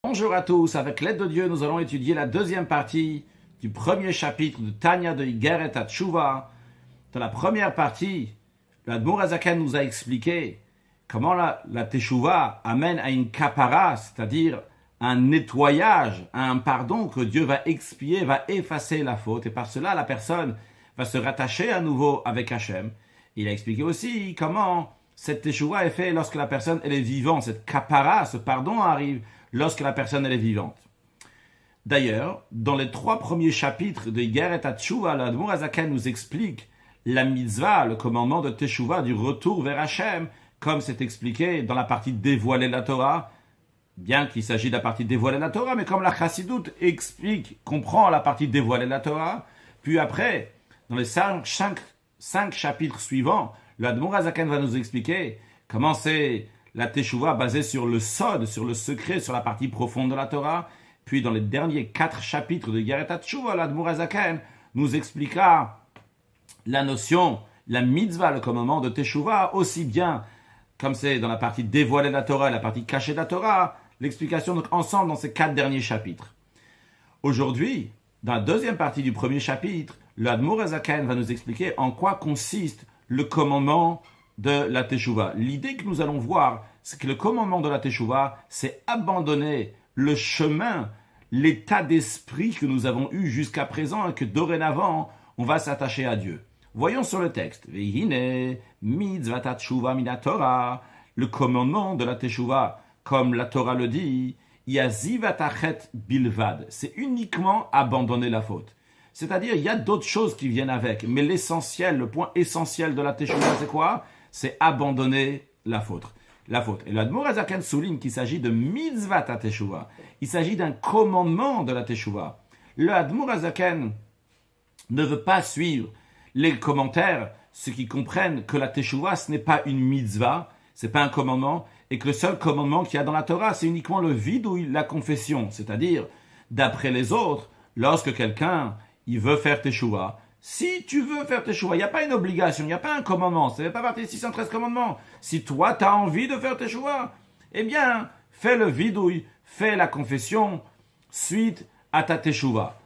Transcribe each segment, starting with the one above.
Bonjour à tous, avec l'aide de Dieu, nous allons étudier la deuxième partie du premier chapitre de Tanya de Igeret Tshuva. Dans la première partie, l'Admour Hazaken nous a expliqué comment la Teshuvah amène à une kapara, c'est-à-dire un nettoyage, un pardon que Dieu va expier, va effacer la faute, et par cela la personne va se rattacher à nouveau avec Hachem. Il a expliqué aussi comment cette Teshuvah est faite lorsque la personne elle est vivante, cette kapara, ce pardon arrive lorsque la personne elle est vivante. D'ailleurs, dans les 3 premiers chapitres de Igeret Tshuva, l'Admour Hazaken nous explique la mitzvah, le commandement de Teshuvah, du retour vers Hachem, comme c'est expliqué dans la partie dévoiler la Torah, bien qu'il s'agit de la partie dévoiler la Torah, mais comme la Chassidoute explique, comprend la partie dévoiler la Torah, puis après, dans les 5 chapitres suivants, l'Admour Hazaken va nous expliquer comment c'est la Teshuvah basée sur le sod, sur le secret, sur la partie profonde de la Torah. Puis dans les derniers 4 chapitres de Igeret Tshuva, l'Admour Hazaken nous expliquera la notion, la mitzvah, le commandement de Teshuvah, aussi bien comme c'est dans la partie dévoilée de la Torah et la partie cachée de la Torah, l'explication donc ensemble dans ces 4 derniers chapitres. Aujourd'hui, dans la deuxième partie du premier chapitre, l'Admour Hazaken va nous expliquer en quoi consiste le commandement de la Teshuvah. L'idée que nous allons voir, c'est que le commandement de la Teshuvah, c'est abandonner le chemin, l'état d'esprit que nous avons eu jusqu'à présent et que dorénavant, on va s'attacher à Dieu. Voyons sur le texte. Vehine mitzvat Teshuvah mina Torah. Le commandement de la Teshuvah, comme la Torah le dit, yazivat achet bilvad. C'est uniquement abandonner la faute. C'est-à-dire, il y a d'autres choses qui viennent avec, mais l'essentiel, le point essentiel de la Teshuvah, c'est quoi? C'est abandonner la faute. Et l'Admour Hazaken souligne qu'il s'agit de mitzvat Teshuvah. Il s'agit d'un commandement de la Teshuvah. L'Admour Hazaken ne veut pas suivre les commentaires, ceux qui comprennent que la Teshuvah, ce n'est pas une mitzvah, ce n'est pas un commandement, et que le seul commandement qu'il y a dans la Torah, c'est uniquement le vidouille, la confession. C'est-à-dire, d'après les autres, lorsque quelqu'un il veut faire Teshuvah, si tu veux faire Teshuvah, il n'y a pas une obligation, il n'y a pas un commandement, ça ne fait pas partie des 613 commandements. Si toi, tu as envie de faire Teshuvah, eh bien, fais le vidouille, fais la confession suite à ta Teshuvah.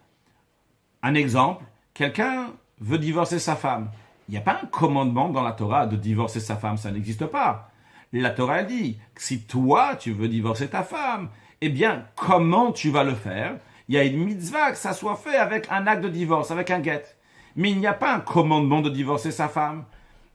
Un exemple, quelqu'un veut divorcer sa femme. Il n'y a pas un commandement dans la Torah de divorcer sa femme, ça n'existe pas. La Torah dit que si toi, tu veux divorcer ta femme, eh bien, comment tu vas le faire? Il y a une mitzvah que ça soit fait avec un acte de divorce, avec un get. Mais il n'y a pas un commandement de divorcer sa femme.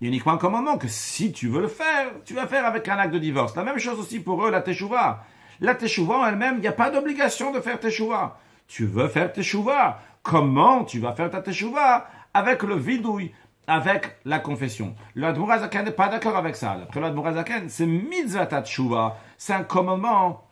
Il y a uniquement un commandement que si tu veux le faire, tu vas faire avec un acte de divorce. La même chose aussi pour eux, la Teshuvah. La Teshuvah en elle-même, il n'y a pas d'obligation de faire Teshuvah. Tu veux faire Teshuvah. Comment tu vas faire ta Teshuvah? Avec le vidouille, avec la confession. L'Admour Hazaken n'est pas d'accord avec ça. Après l'Admour Hazaken, c'est mitzvah Teshuvah. C'est un commandement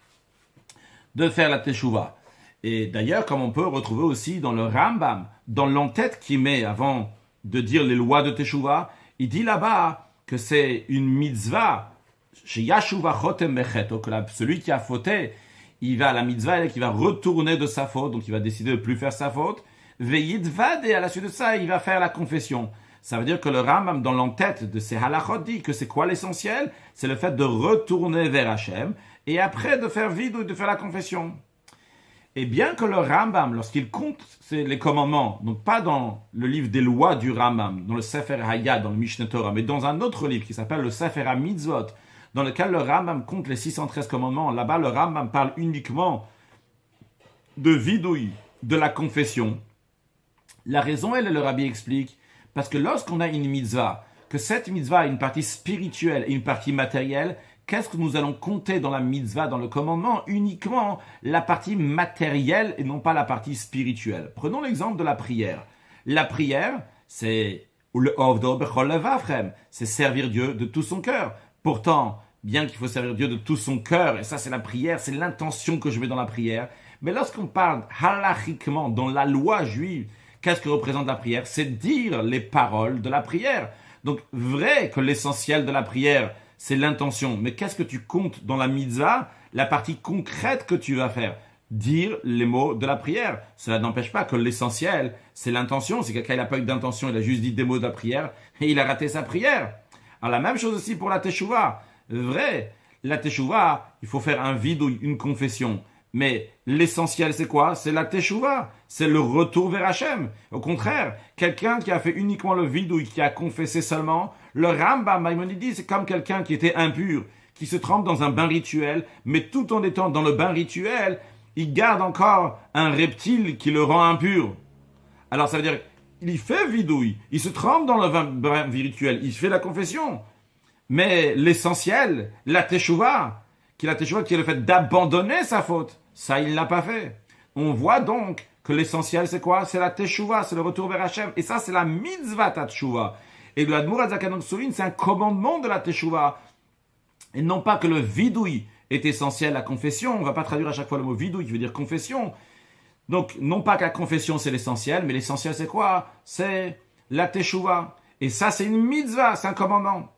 de faire la Teshuvah. Et d'ailleurs, comme on peut retrouver aussi dans le Rambam, dans l'entête qu'il met avant de dire les lois de Teshuvah, il dit là-bas que c'est une mitzvah, chez Yashuva Chotem Becheto, que celui qui a fauté, il va à la mitzvah et qu'il va retourner de sa faute, donc il va décider de ne plus faire sa faute. Ve'yidvad, et à la suite de ça, il va faire la confession. Ça veut dire que le Rambam, dans l'entête de ces halachot, dit que c'est quoi l'essentiel? C'est le fait de retourner vers Hachem, et après de faire vide ou de faire la confession. Et bien que le Rambam, lorsqu'il compte les commandements, donc pas dans le livre des lois du Rambam, dans le Sefer Hayad, dans le Mishneh Torah, mais dans un autre livre qui s'appelle le Sefer HaMitzvot, dans lequel le Rambam compte les 613 commandements, là-bas le Rambam parle uniquement de vidouille, de la confession. La raison, le Rabbi explique, parce que lorsqu'on a une mitzvah, que cette mitzvah a une partie spirituelle et une partie matérielle, qu'est-ce que nous allons compter dans la mitzvah, dans le commandement? Uniquement la partie matérielle et non pas la partie spirituelle. Prenons l'exemple de la prière. La prière, c'est le ovdo bechol levavchem, c'est servir Dieu de tout son cœur. Pourtant, bien qu'il faut servir Dieu de tout son cœur, et ça c'est la prière, c'est l'intention que je mets dans la prière, mais lorsqu'on parle halachiquement dans la loi juive, qu'est-ce que représente la prière? C'est dire les paroles de la prière. Donc, vrai que l'essentiel de la prière, c'est l'intention. Mais qu'est-ce que tu comptes dans la mitzvah? La partie concrète que tu vas faire. Dire les mots de la prière. Cela n'empêche pas que l'essentiel, c'est l'intention. Si quelqu'un n'a pas eu d'intention, il a juste dit des mots de la prière, et il a raté sa prière. Alors la même chose aussi pour la Teshuvah. Vrai, la Teshuvah, il faut faire un vide ou une confession. Mais l'essentiel, c'est quoi? C'est la teshuva. C'est le retour vers Hachem. Au contraire, quelqu'un qui a fait uniquement le vidouille, qui a confessé seulement, le Rambam Maïmonide dit, c'est comme quelqu'un qui était impur, qui se trempe dans un bain rituel, mais tout en étant dans le bain rituel, il garde encore un reptile qui le rend impur. Alors ça veut dire, il fait vidouille, il se trempe dans le bain rituel, il fait la confession. Mais l'essentiel, la teshuva, qui est le fait d'abandonner sa faute, ça, il ne l'a pas fait. On voit donc que l'essentiel, c'est quoi? C'est la teshuva, c'est le retour vers Hachem. Et ça, c'est la mitzvah teshuva. Et le Admour HaZaken souligne, c'est un commandement de la teshuva. Et non pas que le vidouille est essentiel, la confession. On ne va pas traduire à chaque fois le mot vidouille, qui veut dire confession. Donc, non pas que la confession, c'est l'essentiel, mais l'essentiel, c'est quoi? C'est la teshuva. Et ça, c'est une mitzvah, c'est un commandement.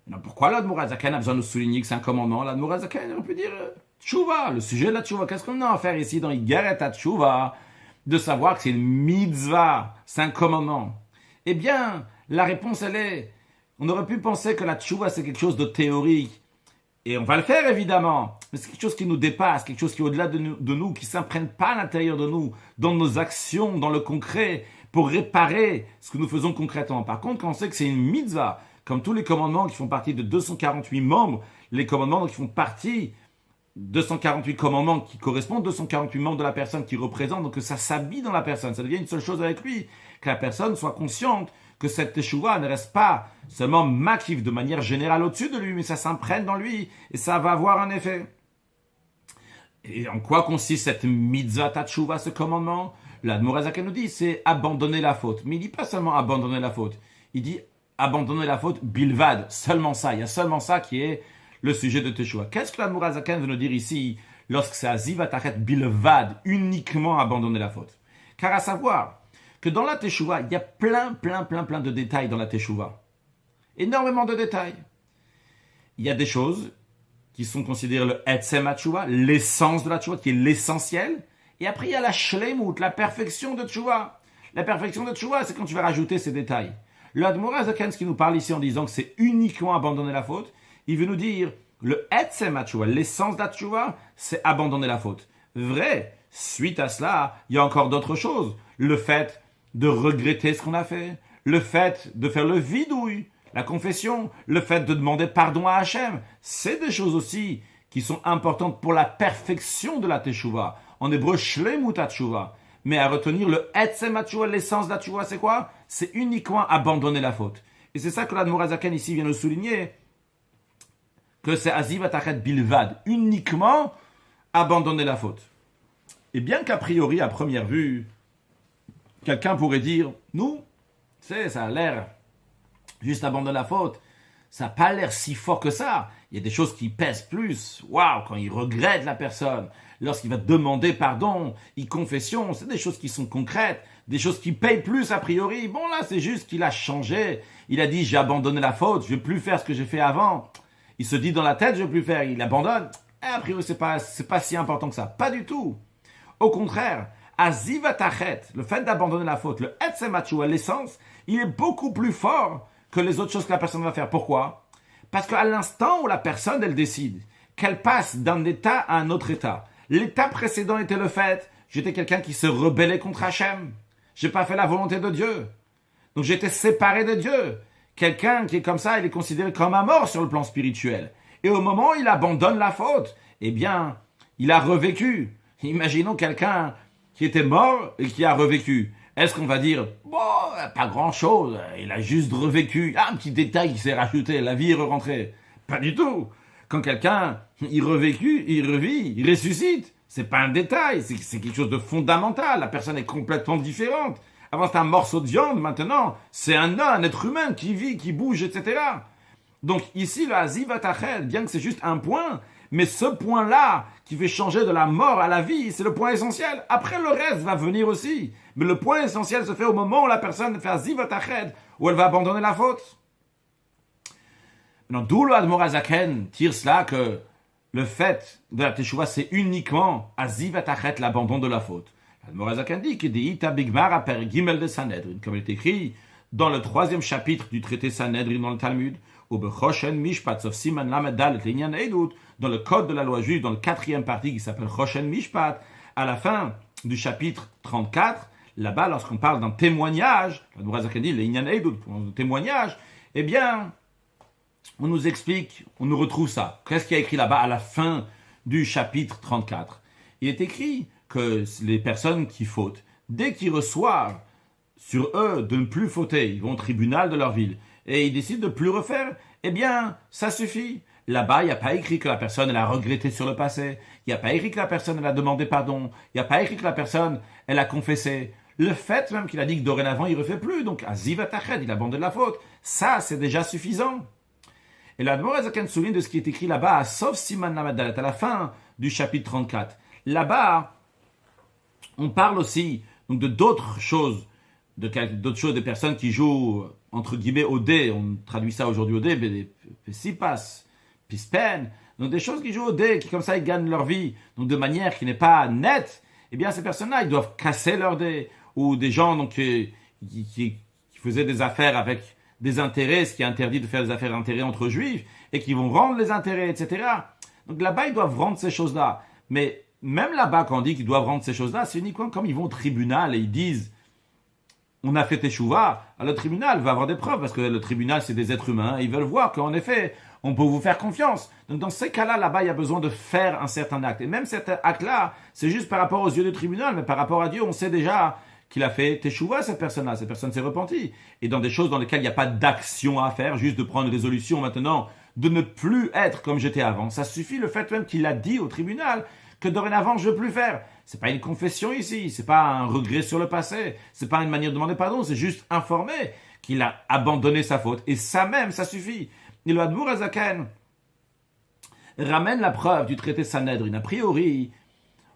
Alors, pourquoi l'Admour HaZaken a besoin de nous souligner que c'est un commandement? L'Admour HaZaken, on peut dire teshuva, le sujet de la teshuva. Qu'est-ce qu'on a à faire ici dans Igeret teshuva? De savoir que c'est une mitzvah, c'est un commandement. Eh bien, la réponse, elle est, on aurait pu penser que la teshuva, c'est quelque chose de théorique. Et on va le faire, évidemment. Mais c'est quelque chose qui nous dépasse, quelque chose qui est au-delà de nous, qui ne s'imprègne pas à l'intérieur de nous, dans nos actions, dans le concret, pour réparer ce que nous faisons concrètement. Par contre, quand on sait que c'est une mitzvah, comme tous les commandements qui font partie de 248 membres, les commandements qui font partie 248 commandements qui correspondent 248 membres de la personne qui représente, donc que ça s'habille dans la personne, ça devient une seule chose avec lui, que la personne soit consciente que cette teshuva ne reste pas seulement makif de manière générale au-dessus de lui, mais ça s'imprègne dans lui et ça va avoir un effet. Et en quoi consiste cette mitzvah teshuva, ce commandement? L'Admour HaZaken nous dit, c'est abandonner la faute. Mais il dit pas seulement abandonner la faute, il dit abandonner la faute bilvad, seulement ça. Il y a seulement ça qui est le sujet de teshuva. Qu'est-ce que l'Admour HaZaken veut nous dire ici lorsque c'est azivat achet bilvad, uniquement abandonner la faute? Car à savoir que dans la teshuva, il y a plein de détails dans la teshuva. Énormément de détails. Il y a des choses qui sont considérées le etzem teshuva, l'essence de la teshuva, qui est l'essentiel. Et après, il y a la shleimut, la perfection de teshuva. La perfection de teshuva, c'est quand tu vas rajouter ces détails. Le Admour HaZaken, ce qui nous parle ici en disant que c'est uniquement abandonner la faute, il veut nous dire, le etzem teshuva, l'essence de la teshuva, c'est abandonner la faute. Vrai, suite à cela, il y a encore d'autres choses. Le fait de regretter ce qu'on a fait, le fait de faire le vidouille, la confession, le fait de demander pardon à Hachem, c'est des choses aussi qui sont importantes pour la perfection de la teshuva. En hébreu, shleimut teshuva. Mais à retenir le etzem teshuva, l'essence de la teshuva, c'est quoi? C'est uniquement abandonner la faute. Et c'est ça que l'Admour HaZaken ici vient nous souligner, que c'est azivat achet bilvad, uniquement abandonner la faute. Et bien qu'a priori, à première vue, quelqu'un pourrait dire, nous, ça a l'air juste abandonner la faute. Ça n'a pas l'air si fort que ça. Il y a des choses qui pèsent plus. Waouh, quand il regrette la personne, lorsqu'il va demander pardon, il confession, c'est des choses qui sont concrètes, des choses qui payent plus a priori. Bon là, c'est juste qu'il a changé. Il a dit, j'ai abandonné la faute, je ne vais plus faire ce que j'ai fait avant. Il se dit dans la tête, je ne vais plus faire. Il abandonne. A priori, c'est pas si important que ça. Pas du tout. Au contraire, azivat achet, le fait d'abandonner la faute, le etzem teshuva, l'essence, il est beaucoup plus fort que les autres choses que la personne va faire. Pourquoi? Parce qu'à l'instant où la personne, elle décide qu'elle passe d'un état à un autre état, l'état précédent était le fait, j'étais quelqu'un qui se rebellait contre Hachem. J'ai pas fait la volonté de Dieu. Donc j'étais séparé de Dieu. Quelqu'un qui est comme ça, il est considéré comme un mort sur le plan spirituel. Et au moment où il abandonne la faute, eh bien, il a revécu. Imaginons quelqu'un qui était mort et qui a revécu. Est-ce qu'on va dire, bon, pas grand-chose, il a juste revécu. Ah, un petit détail qui s'est rajouté, la vie est rentrée. Pas du tout. Quand quelqu'un, il revécu, il revit, il ressuscite, c'est pas un détail, c'est quelque chose de fondamental. La personne est complètement différente. Avant, c'était un morceau de viande, maintenant, c'est un être humain qui vit, qui bouge, etc. Donc ici, le azivat achet, bien que c'est juste un point, mais ce point-là, qui fait changer de la mort à la vie, c'est le point essentiel. Après, le reste va venir aussi. Mais le point essentiel se fait au moment où la personne fait azivat achet, où elle va abandonner la faute. Maintenant, d'où l'Admour HaZaken tire cela que le fait de la teshuva, c'est uniquement azivat achet, l'abandon de la faute. L'Admour HaZaken dit que Deïta Bigmara per Gimel de Sanhedrin, comme il est écrit dans le 3e chapitre du traité Sanhedrin dans le Talmud, ou Bechoshen Mishpat, sauf Siman Lamed Dalet Linyan Eidut, dans le code de la loi juive, dans le 4e partie qui s'appelle Choshen Mishpat, à la fin du chapitre 34, là-bas, lorsqu'on parle d'un témoignage, la Nourazaken dit, Linyan Eidut, pour un témoignage, eh bien, on nous explique, on nous retrouve ça. Qu'est-ce qu'il y a écrit là-bas à la fin du chapitre 34? Il est écrit que les personnes qui fautent, dès qu'ils reçoivent sur eux de ne plus fauter, ils vont au tribunal de leur ville et ils décident de ne plus refaire, eh bien, ça suffit. Là-bas, il n'y a pas écrit que la personne elle a regretté sur le passé, il n'y a pas écrit que la personne elle a demandé pardon, il n'y a pas écrit que la personne elle a confessé. Le fait même qu'il a dit que dorénavant il ne refait plus, donc Aziv Atached, il abandonne la faute, ça c'est déjà suffisant. Et la Mourazaken souligne de ce qui est écrit là-bas, sauf Siman Lamed Dalet, à la fin du chapitre 34. Là-bas, on parle aussi donc, de d'autres choses, des personnes qui jouent, entre guillemets, au dé, on traduit ça aujourd'hui au dé, des Sipas, Pispen, donc des choses qui jouent au dé, qui comme ça ils gagnent leur vie, donc de manière qui n'est pas nette, eh bien ces personnes-là, ils doivent casser leur dé, ou des gens donc, qui faisaient des affaires avec des intérêts, ce qui est interdit de faire des affaires d'intérêts entre juifs, et qui vont rendre les intérêts, etc. Donc là-bas, ils doivent rendre ces choses-là. Mais même là-bas, quand on dit qu'ils doivent rendre ces choses-là, c'est uniquement comme ils vont au tribunal et ils disent on a fait teshuva, alors le tribunal va avoir des preuves, parce que le tribunal, c'est des êtres humains, et ils veulent voir qu'en effet, on peut vous faire confiance. Donc dans ces cas-là, là-bas, il y a besoin de faire un certain acte. Et même cet acte-là, c'est juste par rapport aux yeux du tribunal, mais par rapport à Dieu, on sait déjà qu'il a fait teshuva, cette personne-là. Cette personne s'est repentie. Et dans des choses dans lesquelles il n'y a pas d'action à faire, juste de prendre une résolution maintenant, de ne plus être comme j'étais avant. Ça suffit le fait même qu'il a dit au tribunal que dorénavant, je ne veux plus faire. C'est pas une confession ici, c'est pas un regret sur le passé, c'est pas une manière de demander pardon, c'est juste informer qu'il a abandonné sa faute. Et ça même, ça suffit. Et le Admour Hazaken ramène la preuve du traité Sanhedrin. A priori,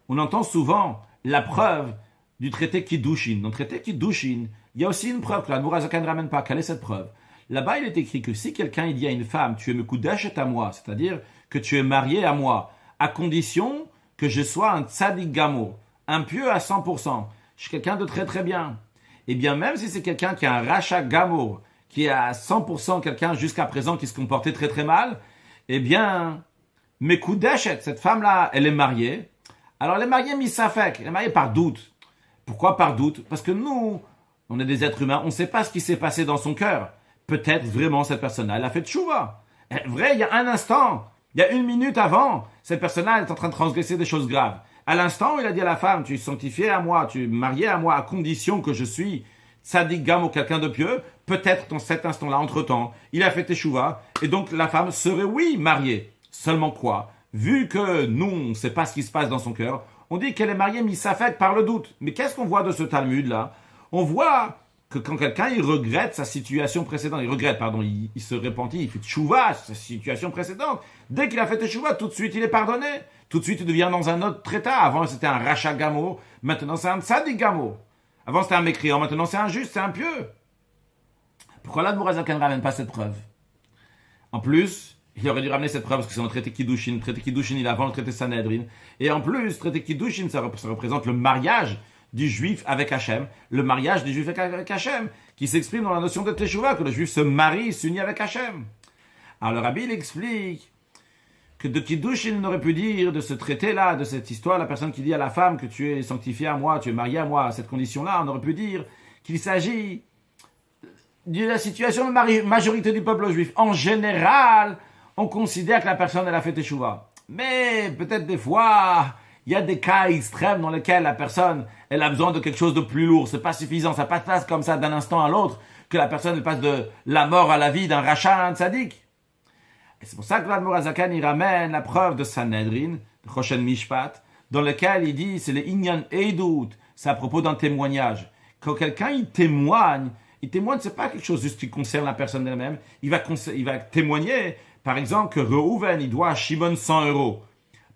on entend souvent la preuve du traité Kiddushin. Dans le traité Kiddushin, il y a aussi une preuve que l'Admour Hazaken ne ramène pas. Quelle est cette preuve? Là-bas, il est écrit que si quelqu'un il dit à une femme, tu es mekudeshet à moi, c'est-à-dire que tu es marié à moi, à condition que je sois un tzadik gamour, un pieux à 100%, je suis quelqu'un de très très bien. Et bien même si c'est quelqu'un qui a un rachat gamour, qui est à 100% quelqu'un jusqu'à présent qui se comportait très très mal, eh bien, mekudeshet, cette femme-là, elle est mariée. Alors elle est mariée misafek, elle est mariée par doute. Pourquoi par doute? Parce que nous, on est des êtres humains, on ne sait pas ce qui s'est passé dans son cœur. Peut-être vraiment cette personne-là, elle a fait tchouva. Vrai, il y a un instant, il y a 1 minute avant, cette personne-là est en train de transgresser des choses graves. À l'instant où il a dit à la femme, tu es sanctifié à moi, tu es marié à moi, à condition que je suis tzadik gam ou quelqu'un de pieux, peut-être dans cet instant-là, entre-temps, il a fait tchouva, et donc la femme serait, oui, mariée. Seulement quoi? Vu que nous, on ne sait pas ce qui se passe dans son cœur, on dit qu'elle est mariée misafek par le doute. Mais qu'est-ce qu'on voit de ce Talmud-là? On voit que quand quelqu'un il regrette sa situation précédente, il se repentit, il fait tchouva sa situation précédente. Dès qu'il a fait tchouva, tout de suite il est pardonné. Tout de suite il devient dans un autre état. Avant c'était un rachat gamo, maintenant c'est un tzadik gamo. Avant c'était un mécréant, maintenant c'est un juste, c'est un pieux. Pourquoi l'Admour Hazaken ne ramène pas cette preuve? En plus, il aurait dû ramener cette preuve parce que c'est un traité Kiddushin. Le traité Kiddushin il est avant le traité Sanhedrin. Et en plus, le traité Kiddushin ça représente le mariage du juif avec Hachem, le mariage du juif avec Hachem, qui s'exprime dans la notion de Teshuvah, que le juif se marie, s'unit avec Hachem. Alors le Rabbi il explique que de Kiddushin il n'aurait pu dire de ce traité-là, de cette histoire, la personne qui dit à la femme que tu es sanctifié à moi, tu es marié à moi, à cette condition-là, on aurait pu dire qu'il s'agit de la situation de la majorité du peuple juif. En général, on considère que la personne elle a fait Teshuvah. Mais peut-être des fois, il y a des cas extrêmes dans lesquels la personne elle a besoin de quelque chose de plus lourd. C'est pas suffisant. Ça passe comme ça d'un instant à l'autre que la personne elle passe de la mort à la vie, d'un rachat à un tzaddik. Et c'est pour ça que l'Admour Hazaken il ramène la preuve de Sanhedrin, de Choshen Mishpat, dans lequel il dit c'est le Inyan Eidut. C'est à propos d'un témoignage. Quand quelqu'un il témoigne, c'est pas quelque chose juste qui concerne la personne elle-même. Il va témoigner, par exemple, que Reuven il doit à Shimon 100 €.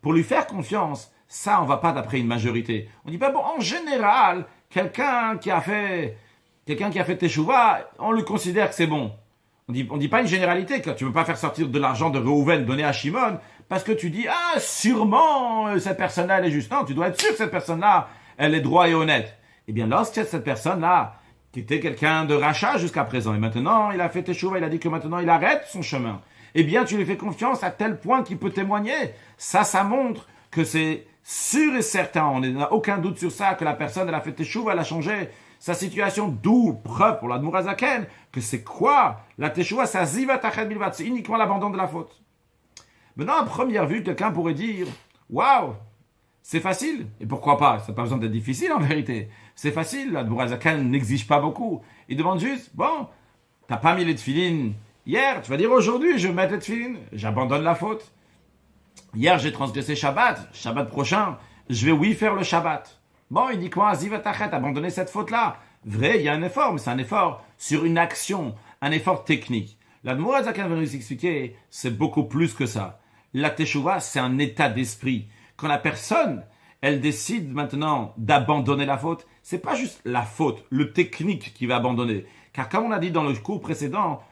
Pour lui faire confiance, ça, on va pas d'après une majorité. On dit pas, bon, en général, quelqu'un qui a fait Teshuvah, on le considère que c'est bon. On dit pas une généralité, que tu veux pas faire sortir de l'argent de Reuven donné à Shimon, parce que tu dis, ah, sûrement, cette personne-là, elle est juste. Non, tu dois être sûr que cette personne-là, elle est droite et honnête. Eh bien, lorsque cette personne-là, qui était quelqu'un de rachat jusqu'à présent, et maintenant il a fait teshuva, il a dit que maintenant il arrête son chemin, eh bien tu lui fais confiance à tel point qu'il peut témoigner. Ça montre que c'est sûr et certain, on n'a aucun doute sur ça, que la personne, elle a fait teshuva, elle a changé sa situation, d'où preuve pour l'Admour HaZaken, que c'est quoi la teshuva, c'est zivat achet bilvat, c'est uniquement l'abandon de la faute. Maintenant, à première vue, quelqu'un pourrait dire, waouh, c'est facile, et pourquoi pas, ça n'a pas besoin d'être difficile en vérité, c'est facile, l'Admour HaZaken n'exige pas beaucoup, il demande juste, bon, t'as pas mis les tefilines hier, tu vas dire aujourd'hui, je vais mettre les tefilines, j'abandonne la faute. Hier, j'ai transgressé Shabbat prochain, je vais faire le Shabbat. Bon, il dit quoi? Zivat achet, abandonner cette faute-là. Vrai, il y a un effort, mais c'est un effort sur une action, un effort technique. L'Admour HaZaken va nous expliquer, c'est beaucoup plus que ça. La teshuva, c'est un état d'esprit. Quand la personne, elle décide maintenant d'abandonner la faute, c'est pas juste la faute, le technique qui va abandonner. Car comme on a dit dans le cours précédent,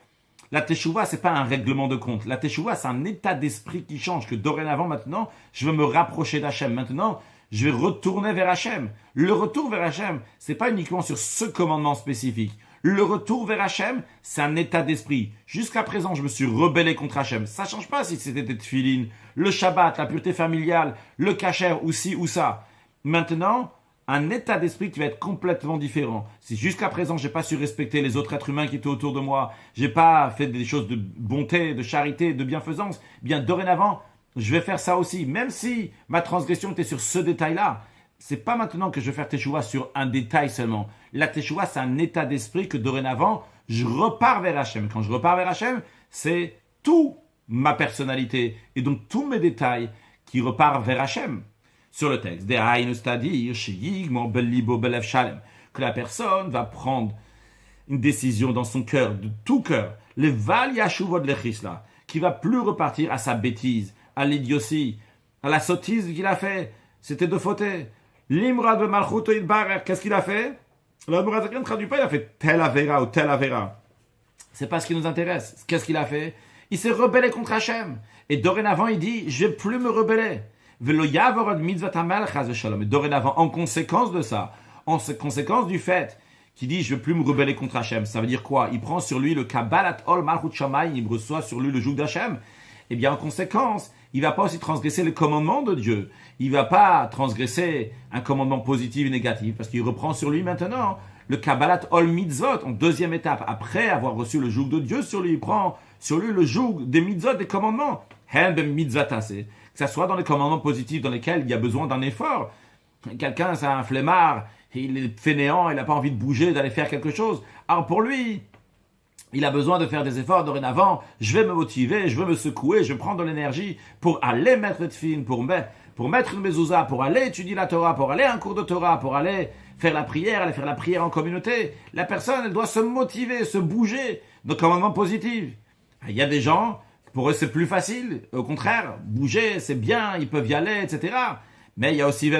la teshuva, c'est pas un règlement de compte. La teshuva, c'est un état d'esprit qui change, que dorénavant, maintenant, je veux me rapprocher d'Hachem. Maintenant, je vais retourner vers Hachem. Le retour vers Hachem, c'est pas uniquement sur ce commandement spécifique. Le retour vers Hachem, c'est un état d'esprit. Jusqu'à présent, je me suis rebellé contre Hachem. Ça change pas si c'était des tefilines, le Shabbat, la pureté familiale, le kasher, ou ci ou ça. Maintenant, un état d'esprit qui va être complètement différent. Si jusqu'à présent, j'ai pas su respecter les autres êtres humains qui étaient autour de moi, j'ai pas fait des choses de bonté, de charité, de bienfaisance, bien dorénavant, je vais faire ça aussi. Même si ma transgression était sur ce détail-là, c'est pas maintenant que je vais faire teshuva sur un détail seulement. La teshuva, c'est un état d'esprit que dorénavant, je repars vers Hachem. Quand je repars vers Hachem, c'est toute ma personnalité et donc tous mes détails qui repartent vers Hachem. Sur le texte, c'est-à-dire que la personne va prendre une décision dans son cœur, de tout cœur, le val yashuvod lechisla, qui va plus repartir à sa bêtise, à l'idiotie, à la sottise qu'il a fait. C'était de fauter. L'imrad de malchuto idbarer, qu'est-ce qu'il a fait? L'Admour HaZaken ne traduit pas, il a fait tel avera ou tel avera. C'est pas ce qui nous intéresse. Qu'est-ce qu'il a fait? Il s'est rebellé contre Hachem. Et dorénavant, il dit, je vais plus me rebeller. Et dorénavant, en conséquence de ça, en conséquence du fait qu'il dit je ne vais plus me rebeller contre Hachem, ça veut dire quoi? Il prend sur lui le Kabbalat Ol Malchut Shamayim, il reçoit sur lui le joug d'Hachem. Eh bien, en conséquence, il ne va pas aussi transgresser le commandement de Dieu. Il ne va pas transgresser un commandement positif et négatif, parce qu'il reprend sur lui maintenant le Kabbalat Ol Mitzvot, en deuxième étape. Après avoir reçu le joug de Dieu sur lui, il prend sur lui le joug des mitzvot, des commandements. Que ça soit dans les commandements positifs dans lesquels il y a besoin d'un effort. Quelqu'un, c'est un flemmard, il est fainéant, il n'a pas envie de bouger, d'aller faire quelque chose. Alors pour lui, il a besoin de faire des efforts dorénavant. Je vais me motiver, je vais me secouer, je vais prendre de l'énergie pour aller mettre le tefillin, pour mettre une mezouza, pour aller étudier la Torah, pour aller à un cours de Torah, pour aller faire la prière, aller faire la prière en communauté. La personne, elle doit se motiver, se bouger de commandements positifs. Il y a des gens, pour eux, c'est plus facile. Au contraire, bouger, c'est bien, ils peuvent y aller, etc. Mais il y a aussi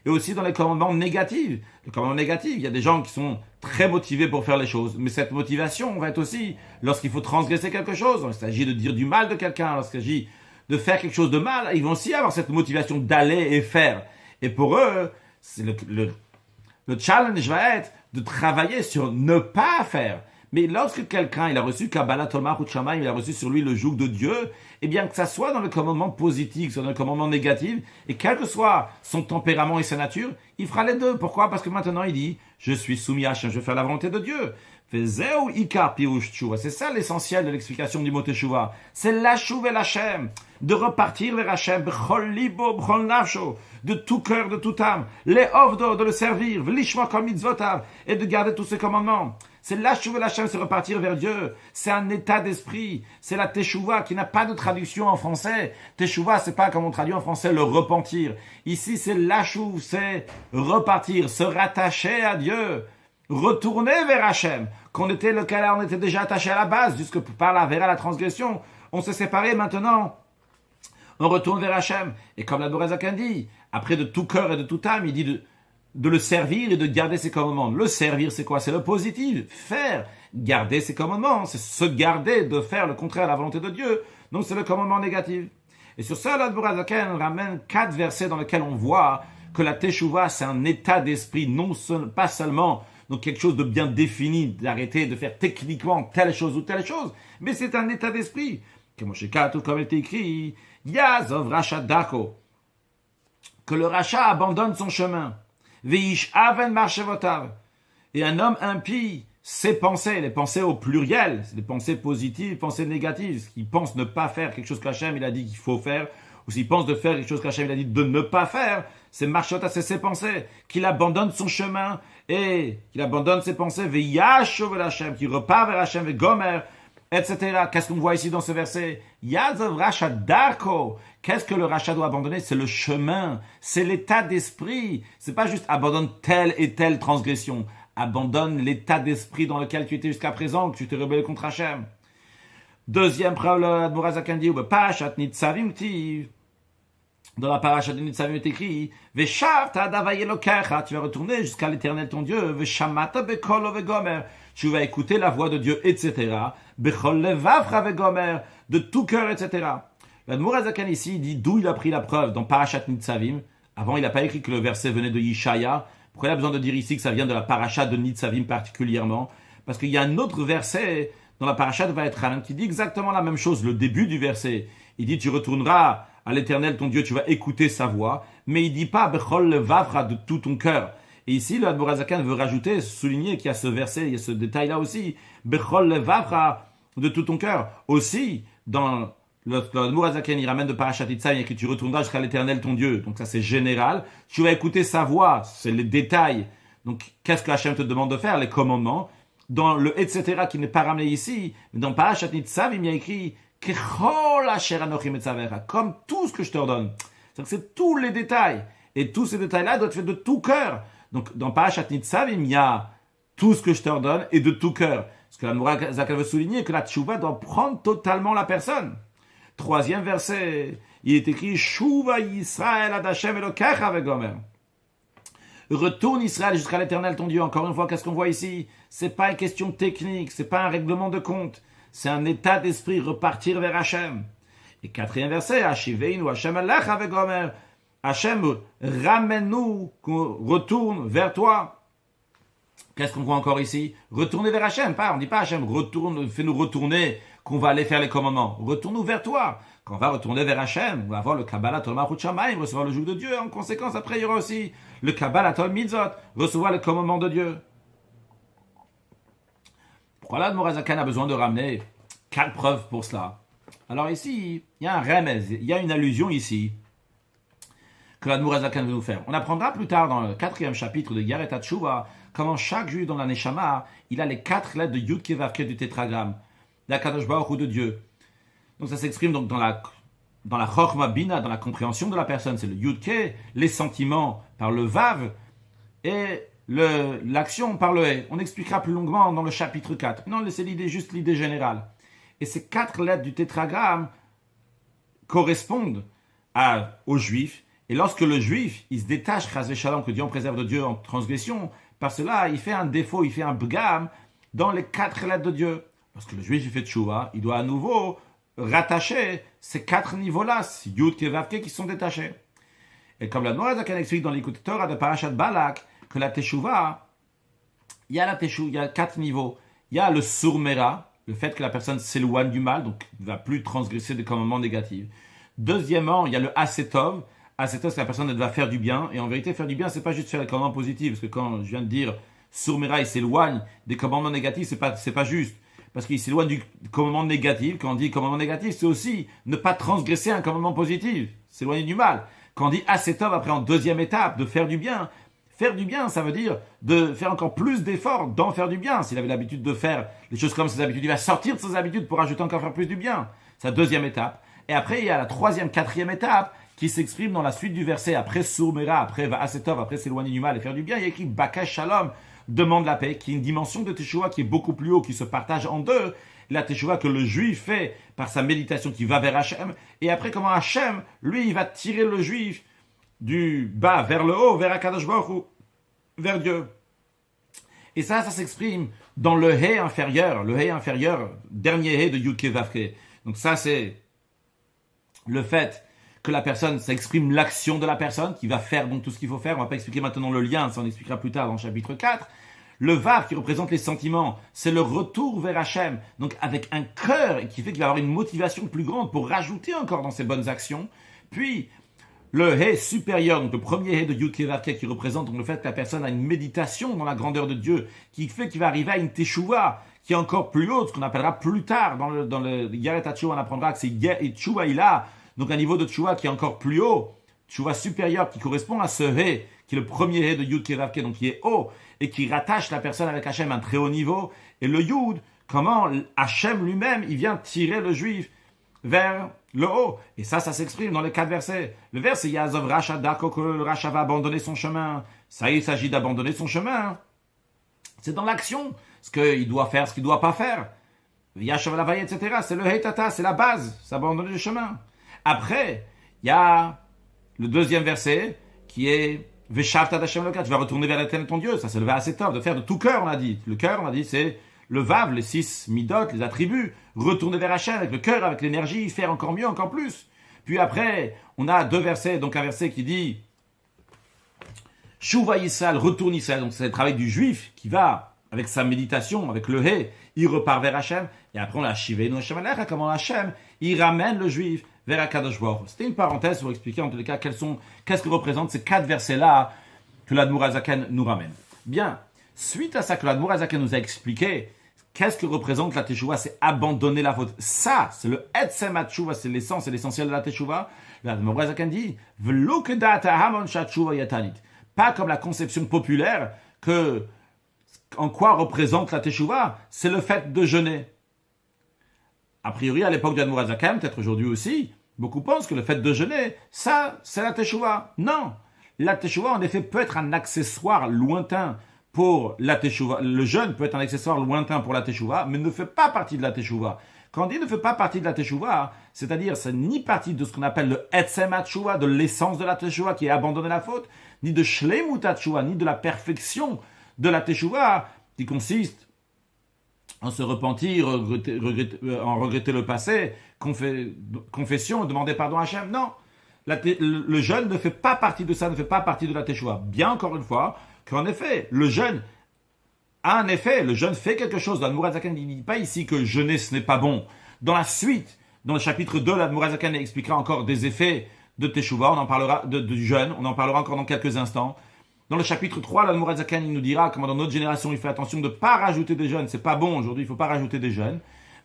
et aussi dans les commandements négatifs. Les commandements négatifs, il y a des gens qui sont très motivés pour faire les choses. Mais cette motivation va être aussi lorsqu'il faut transgresser quelque chose. Il s'agit de dire du mal de quelqu'un, lorsqu'il s'agit de faire quelque chose de mal, ils vont aussi avoir cette motivation d'aller et faire. Et pour eux, c'est le challenge va être de travailler sur ne pas faire. Mais lorsque quelqu'un, il a reçu Kabbalat Ol Malchut Shamayim, il a reçu sur lui le joug de Dieu, eh bien que ça soit dans le commandement positif, soit dans le commandement négatif, et quel que soit son tempérament et sa nature, il fera les deux. Pourquoi? Parce que maintenant il dit, je suis soumis à Hachem, je vais faire la volonté de Dieu. C'est ça l'essentiel de l'explication du mot Teshuva. C'est l'Ashuv el Hachem, de repartir vers Hachem, b'chol libo, b'chol nafsho, de tout cœur, de toute âme, les ovdo, de le servir, v'lishma kol mitzvotav, et de garder tous ses commandements. C'est l'Ashuv el Hachem, c'est repartir vers Dieu. C'est un état d'esprit. C'est la Teshuva qui n'a pas de traduction en français. Teshuva, c'est pas comme on traduit en français le repentir. Ici, c'est l'Ashuv, c'est repartir, se rattacher à Dieu. Retourner vers Hachem. On était déjà attaché à la base, jusque par la vers la transgression. On s'est séparés maintenant. On retourne vers Hachem. Et comme l'Admour HaZaken dit, après de tout cœur et de toute âme, il dit de le servir et de garder ses commandements. Le servir, c'est quoi? C'est le positif. Faire, garder ses commandements. C'est se garder de faire le contraire à la volonté de Dieu. Donc c'est le commandement négatif. Et sur ça, l'Admour HaZaken ramène 4 versets dans lesquels on voit que la Teshuva, c'est un état d'esprit, pas seulement donc quelque chose de bien défini, d'arrêter de faire techniquement telle chose ou telle chose, mais c'est un état d'esprit. Comme il est écrit, Yazov Racha Dako, que le rachat abandonne son chemin. Veish Aven Marchevotav. Et un homme impie, ses pensées, les pensées au pluriel, c'est des pensées positives, des pensées négatives. S'il pense ne pas faire quelque chose qu'Hachem il a dit qu'il faut faire, ou s'il pense de faire quelque chose qu'Hachem il a dit de ne pas faire, c'est Marchevotav, c'est ses pensées, qu'il abandonne son chemin et qu'il abandonne ses pensées, Veiyashov vers Hachem, qu'il repart vers Hachem, ve Gomer, etc. Qu'est-ce qu'on voit ici dans ce verset? Yazov Racha Darko. Qu'est-ce que le rachat doit abandonner? C'est le chemin, c'est l'état d'esprit. C'est pas juste abandonne telle et telle transgression. Abandonne l'état d'esprit dans lequel tu étais jusqu'à présent, que tu t'es rebellé contre Hachem. Deuxième preuve, Admor Zaken dit, Parashat Nitzavim tiv. Dans la parashat de Nitzavim est écrit, Veshavta adavaye lokecha, tu vas retourner jusqu'à l'Éternel ton Dieu, Veshamata bekolo vegomer, tu vas écouter la voix de Dieu, etc. Bechol levavcha vegomer, de tout cœur, etc. L'Admor Zaken ici dit d'où il a pris la preuve dans parashat Nitzavim. Avant, il n'a pas écrit que le verset venait de Yishaya. Pourquoi il a besoin de dire ici que ça vient de la parashat de Nitzavim particulièrement? Parce qu'il y a un autre verset dans la parashat de Vaetchanan qui dit exactement la même chose, le début du verset. Il dit, tu retourneras à l'Éternel ton Dieu, tu vas écouter sa voix, mais il dit pas Bechol levavcha, de tout ton cœur. Et ici, le Admor Zaken veut rajouter, souligner qu'il y a ce verset, il y a ce détail-là aussi, Bechol levavcha, de tout ton cœur. Aussi, dans le Admor Zaken, il ramène de Parashat Nitzavim, il écrit tu retourneras jusqu'à l'Éternel ton Dieu. Donc ça c'est général. Tu vas écouter sa voix, c'est les détails. Donc qu'est-ce que Hachem te demande de faire? Les commandements. Dans le etc. qui n'est pas ramené ici, mais dans Parashat Nitzavim, il y a écrit comme tout ce que je te ordonne. C'est tous les détails. Et tous ces détails-là doivent être faits de tout cœur. Donc, dans Parashat Nitzavim, il y a tout ce que je te ordonne et de tout cœur. Parce que l'Admor Zaken veut souligner que la tchouva doit prendre totalement la personne. Troisième verset, il est écrit Shuva Yisrael ad Hashem Elokecha vegomer. Retourne Israël jusqu'à l'Éternel ton Dieu. Encore une fois, qu'est-ce qu'on voit ici? C'est pas une question technique, c'est pas un règlement de compte. C'est un état d'esprit, repartir vers Hachem. Et quatrième verset, Hashiveinu Hashem Alecha vegomer. Hachem, ramène-nous, qu'on retourne vers toi. Qu'est-ce qu'on voit encore ici? Retourner vers Hachem. On ne dit pas Hachem, retourne, fais-nous retourner, qu'on va aller faire les commandements. Retourne-nous vers toi. Quand on va retourner vers Hachem, on va avoir le Kabbalah Tol Malchut Shamayim, recevoir le joug de Dieu. En conséquence, après, il y aura aussi le Kabbalah Tol Mitzvot, recevoir les commandements de Dieu. Pourquoi là, l'Admor Zaken a besoin de ramener 4 preuves pour cela? Alors ici, il y a un remez, il y a une allusion ici que l'Admor Zaken veut nous faire. On apprendra plus tard dans le 4e chapitre de Yaret HaTshuva comment chaque juif dans la Neshama, il a les 4 lettres de Yud Kei Vav Kei du tétragramme, d'Akadosh Baruch Hu de Dieu. Donc ça s'exprime donc dans la Chochma Bina, dans la compréhension de la personne, c'est le Yud Kei, les sentiments par le Vav et l'action par le He. On expliquera plus longuement dans le chapitre 4. Non, c'est juste l'idée générale. Et ces 4 lettres du tétragramme correspondent aux juifs. Et lorsque le juif, il se détache, Chas Shalom, que Dieu en préserve de Dieu en transgression, par cela, il fait un défaut, il fait un bgam dans les 4 lettres de Dieu. Lorsque le juif il fait tchouva, il doit à nouveau rattacher ces 4 niveaux-là, Yud Kei Vav Kei, qui sont détachés. Et comme l'Admor Zaken explique dans l'Écoute Torah de Parashat Balak, que la teshuva, il y a 4 niveaux. Il y a le surmera, le fait que la personne s'éloigne du mal, donc ne va plus transgresser des commandements négatifs. Deuxièmement, il y a le asetov. Asetov, c'est que la personne elle va faire du bien. Et en vérité, faire du bien, c'est pas juste faire des commandements positifs. Parce que quand je viens de dire surmera, il s'éloigne des commandements négatifs, c'est pas juste. Parce qu'il s'éloigne du commandement négatif. Quand on dit commandement négatif, c'est aussi ne pas transgresser un commandement positif. S'éloigner du mal. Quand on dit asetov, après en deuxième étape, de faire du bien. Faire du bien, ça veut dire de faire encore plus d'efforts d'en faire du bien. S'il avait l'habitude de faire les choses comme ses habitudes, il va sortir de ses habitudes pour ajouter encore faire plus du bien. C'est la deuxième étape. Et après, il y a la troisième, quatrième étape qui s'exprime dans la suite du verset. Après Sourmera, après Asetov, après s'éloigner du mal et faire du bien, il y a écrit Bakash Shalom, demande la paix, qui est une dimension de Teshuvah qui est beaucoup plus haut, qui se partage en deux. La Teshuvah que le juif fait par sa méditation qui va vers Hachem. Et après, comment Hachem, lui, il va tirer le juif du bas vers le haut, vers Akadosh Baruch Hu, vers Dieu. Et ça s'exprime dans le He inférieur, dernier He de Yud Kei Vav Kei. Donc ça, c'est le fait que la personne, ça exprime l'action de la personne qui va faire donc tout ce qu'il faut faire. On ne va pas expliquer maintenant le lien, ça on expliquera plus tard dans le chapitre 4. Le Vav qui représente les sentiments, c'est le retour vers Hachem, donc avec un cœur et qui fait qu'il va avoir une motivation plus grande pour rajouter encore dans ses bonnes actions. Puis, le He supérieur, donc le premier He de Yud Kei Vav Kei qui représente donc le fait que la personne a une méditation dans la grandeur de Dieu, qui fait qu'il va arriver à une Teshuvah, qui est encore plus haute, ce qu'on appellera plus tard dans le Geret HaTeshuvah, on apprendra que c'est Teshuvah il a, donc un niveau de Teshuvah qui est encore plus haut, Teshuvah supérieur qui correspond à ce He, qui est le premier He de Yud Kei Vav Kei, donc qui est haut, et qui rattache la personne avec Hachem à un très haut niveau, et le Yud, comment Hachem lui-même, il vient tirer le juif vers le haut. Et ça s'exprime dans les 4 versets. Le verset Yazov Racha Dako, que le Racha va abandonner son chemin. Ça, il s'agit d'abandonner son chemin. C'est dans l'action. Ce qu'il doit faire, ce qu'il ne doit pas faire. Yashav Lavaya, etc. C'est le Heitata, c'est la base. C'est abandonner le chemin. Après, il y a le deuxième verset qui est Veshavta d'Hashem Eloka. Tu vas retourner vers l'Éternel ton Dieu. Ça, c'est le verset assez top. De faire de tout cœur, on a dit. Le cœur, on a dit, c'est le Vav, les 6 midot, les attributs, retourner vers Hachem avec le cœur, avec l'énergie, faire encore mieux, encore plus. Puis après, on a 2 versets, donc un verset qui dit Shuva Yisrael, retourne Israël, donc c'est le travail du juif qui va, avec sa méditation, avec le He, il repart vers Hachem, et après on a Shivenu Hachem Alecha, comment Hachem, il ramène le juif vers Akadosh Baruch Hu. C'était une parenthèse pour expliquer en tous les cas qu'est-ce que représentent ces 4 versets-là que l'Admour HaZaken nous ramène. Bien, suite à ça que l'Admour HaZaken nous a expliqué, qu'est-ce que représente la Teshuvah? C'est abandonner la faute. Ça, c'est le Etzem HaTeshuvah, c'est l'essence et l'essentiel de la Teshuvah. L'Admour HaZaken dit V'lo kedata hamon shateshuvah yatanit. Pas comme la conception populaire que en quoi représente la Teshuvah, c'est le fait de jeûner. A priori, à l'époque de l'Admour HaZaken, peut-être aujourd'hui aussi, beaucoup pensent que le fait de jeûner, ça, c'est la Teshuvah. Non. La Teshuvah, en effet, peut être un accessoire lointain pour la Teshuvah. Le jeûne peut être un accessoire lointain pour la Teshuvah, mais ne fait pas partie de la Teshuvah. Quand on dit ne fait pas partie de la Teshuvah, c'est-à-dire c'est ni partie de ce qu'on appelle le Etzem HaTeshuvah, de l'essence de la Teshuvah qui est abandonner la faute, ni de Shleimut HaTeshuvah, ni de la perfection de la Teshuvah qui consiste en se repentir, en regretter le passé, confession, demander pardon à Hachem. Non, le jeûne ne fait pas partie de ça, ne fait pas partie de la Teshuvah. Bien encore une fois, qu'en effet, le jeûne fait quelque chose. L'Admour HaZaken ne dit pas ici que jeûner ce n'est pas bon. Dans la suite, dans le chapitre 2, l'Admour HaZaken expliquera encore des effets de Teshuvah, on en parlera du jeûne, on en parlera encore dans quelques instants. Dans le chapitre 3, l'Admour HaZaken nous dira comment dans notre génération il fait attention de ne pas rajouter des jeûnes. C'est pas bon aujourd'hui, il ne faut pas rajouter des jeûnes.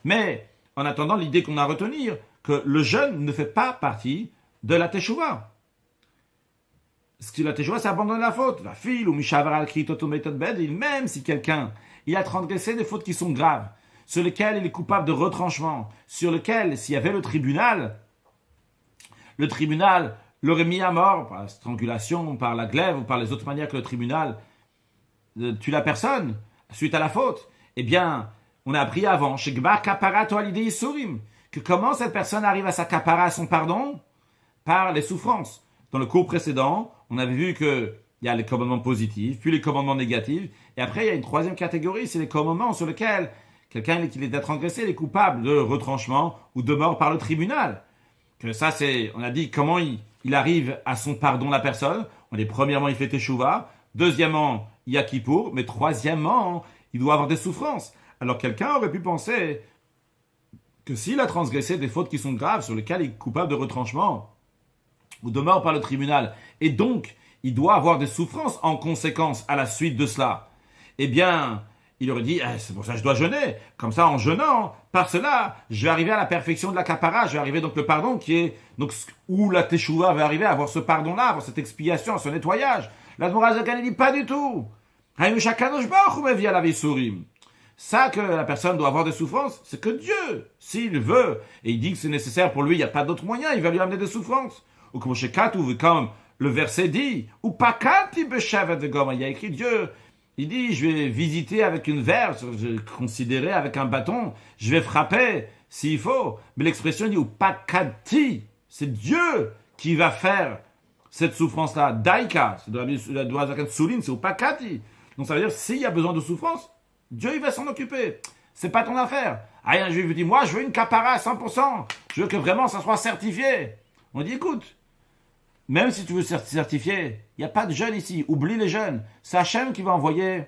Mais en attendant, l'idée qu'on a à retenir, que le jeûne ne fait pas partie de la Teshuvah. Ce que la Teshuvah, c'est abandonner la faute. La file ou mishavar al kritoto metod bedil, même si quelqu'un il a transgressé des fautes qui sont graves, sur lesquelles il est coupable de retranchement, sur lesquelles, s'il y avait le tribunal l'aurait mis à mort par la strangulation, par la glaive ou par les autres manières que le tribunal tue la personne suite à la faute. Eh bien, on a appris avant, chez Gbar Kaparato Alidei Isurim, que comment cette personne arrive à sa kapara, à son pardon, par les souffrances. Dans le cours précédent, on avait vu qu'il y a les commandements positifs, puis les commandements négatifs, et après il y a une troisième catégorie, c'est les commandements sur lesquels quelqu'un qui est transgressé est coupable de retranchement ou de mort par le tribunal. Que ça, on a dit comment il arrive à son pardon la personne. On dit premièrement, il fait Teshuvah, deuxièmement, il y a Kippour, mais troisièmement, il doit avoir des souffrances. Alors quelqu'un aurait pu penser que s'il a transgressé des fautes qui sont graves, sur lesquelles il est coupable de retranchement, ou de mort par le tribunal, et donc il doit avoir des souffrances en conséquence à la suite de cela, eh bien, il aurait dit, c'est pour ça que je dois jeûner, comme ça en jeûnant, par cela, je vais arriver à la perfection de la kapara, je vais arriver donc le pardon qui est, donc où la Teshuvah va arriver à avoir ce pardon-là, à avoir cette expiation, ce nettoyage. L'Admour HaZaken dit pas du tout. Ça que la personne doit avoir des souffrances, c'est que Dieu, s'il veut, et il dit que c'est nécessaire pour lui, il n'y a pas d'autre moyen, il va lui amener des souffrances. Ou comme le verset dit, ou pakati beshavet vegoma, il y a écrit Dieu, il dit, je vais visiter avec une verge, je vais considérer avec un bâton, je vais frapper s'il faut. Mais l'expression dit, ou pakati, c'est Dieu qui va faire cette souffrance-là. Daika, c'est de la Zakat souligne, c'est ou pakati. Donc ça veut dire, s'il y a besoin de souffrance, Dieu il va s'en occuper. C'est pas ton affaire. Un juif dit, moi je veux une kapara à 100%, je veux que vraiment ça soit certifié. On dit, écoute, même si tu veux certifier, il n'y a pas de jeûne ici. Oublie les jeûnes. C'est Hachem qui va envoyer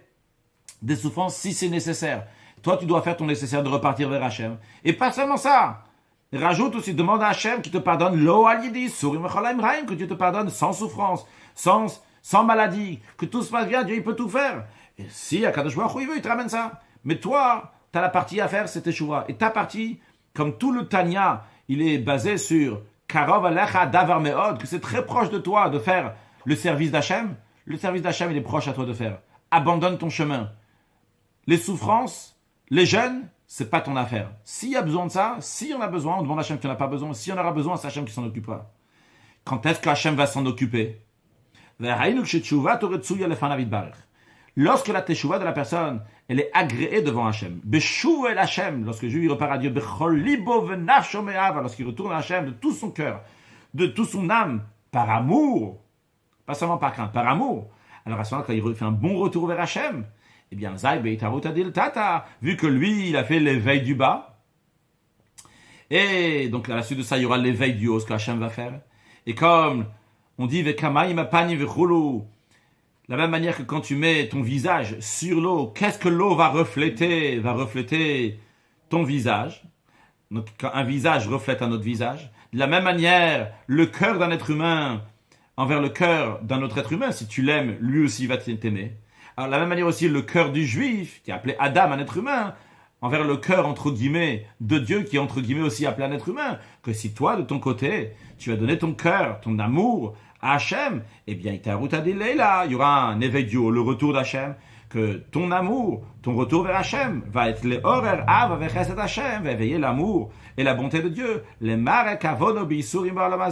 des souffrances si c'est nécessaire. Toi, tu dois faire ton nécessaire de repartir vers Hachem. Et pas seulement ça. Rajoute aussi, demande à Hachem qui te pardonne lo alidis, surim echolaim raim, que Dieu te pardonne sans souffrance, sans maladie, que tout se passe bien, Dieu il peut tout faire. Et si Akadosh Baruch Hu, il veut, il te ramène ça. Mais toi, tu as la partie à faire, c'est Teshuvah. Et ta partie, comme tout le Tanya, il est basé sur Karov alecha davar meod, que c'est très proche de toi de faire le service d'Hachem. Le service d'Hachem, il est proche à toi de faire. Abandonne ton chemin. Les souffrances, les jeûnes, c'est pas ton affaire. S'il y a besoin de ça, si on a besoin, on demande à Hachem qui n'en a pas besoin. Si on aura besoin, c'est Hachem qui s'en occupera. Quand est-ce que Hachem va s'en occuper? Lorsque la teshuva de la personne, elle est agréée devant Hachem. Beshuv el Hachem, lorsque le juif repart à Dieu, bechol libo venafsho me'ava, lorsqu'il retourne à Hachem de tout son cœur, de toute son âme, par amour, pas seulement par crainte, par amour. Alors à ce moment-là, quand il fait un bon retour vers Hachem, eh bien, Zay Beitarut Adil Tata, vu que lui, il a fait l'éveil du bas, et donc à la suite de ça, il y aura l'éveil du haut, ce que Hachem va faire. Et comme on dit, Vekamaim apani vechulu, la même manière que quand tu mets ton visage sur l'eau, qu'est-ce que l'eau va refléter? Va refléter ton visage. Donc, quand un visage reflète un autre visage. De la même manière, le cœur d'un être humain envers le cœur d'un autre être humain, si tu l'aimes, lui aussi va t'aimer. Alors, de la même manière aussi, le cœur du juif, qui est appelé Adam, un être humain, envers le cœur, entre guillemets, de Dieu, qui est, entre guillemets, aussi appelé un être humain, que si toi, de ton côté, tu as donné ton cœur, ton amour à Hachem, eh bien, il y aura un éveil du haut, le retour d'Hachem, que ton amour, ton retour vers Hachem, va être les horer av avec Chesed Hachem, va éveiller l'amour et la bonté de Dieu, les marek avono b'isurim ba'olam,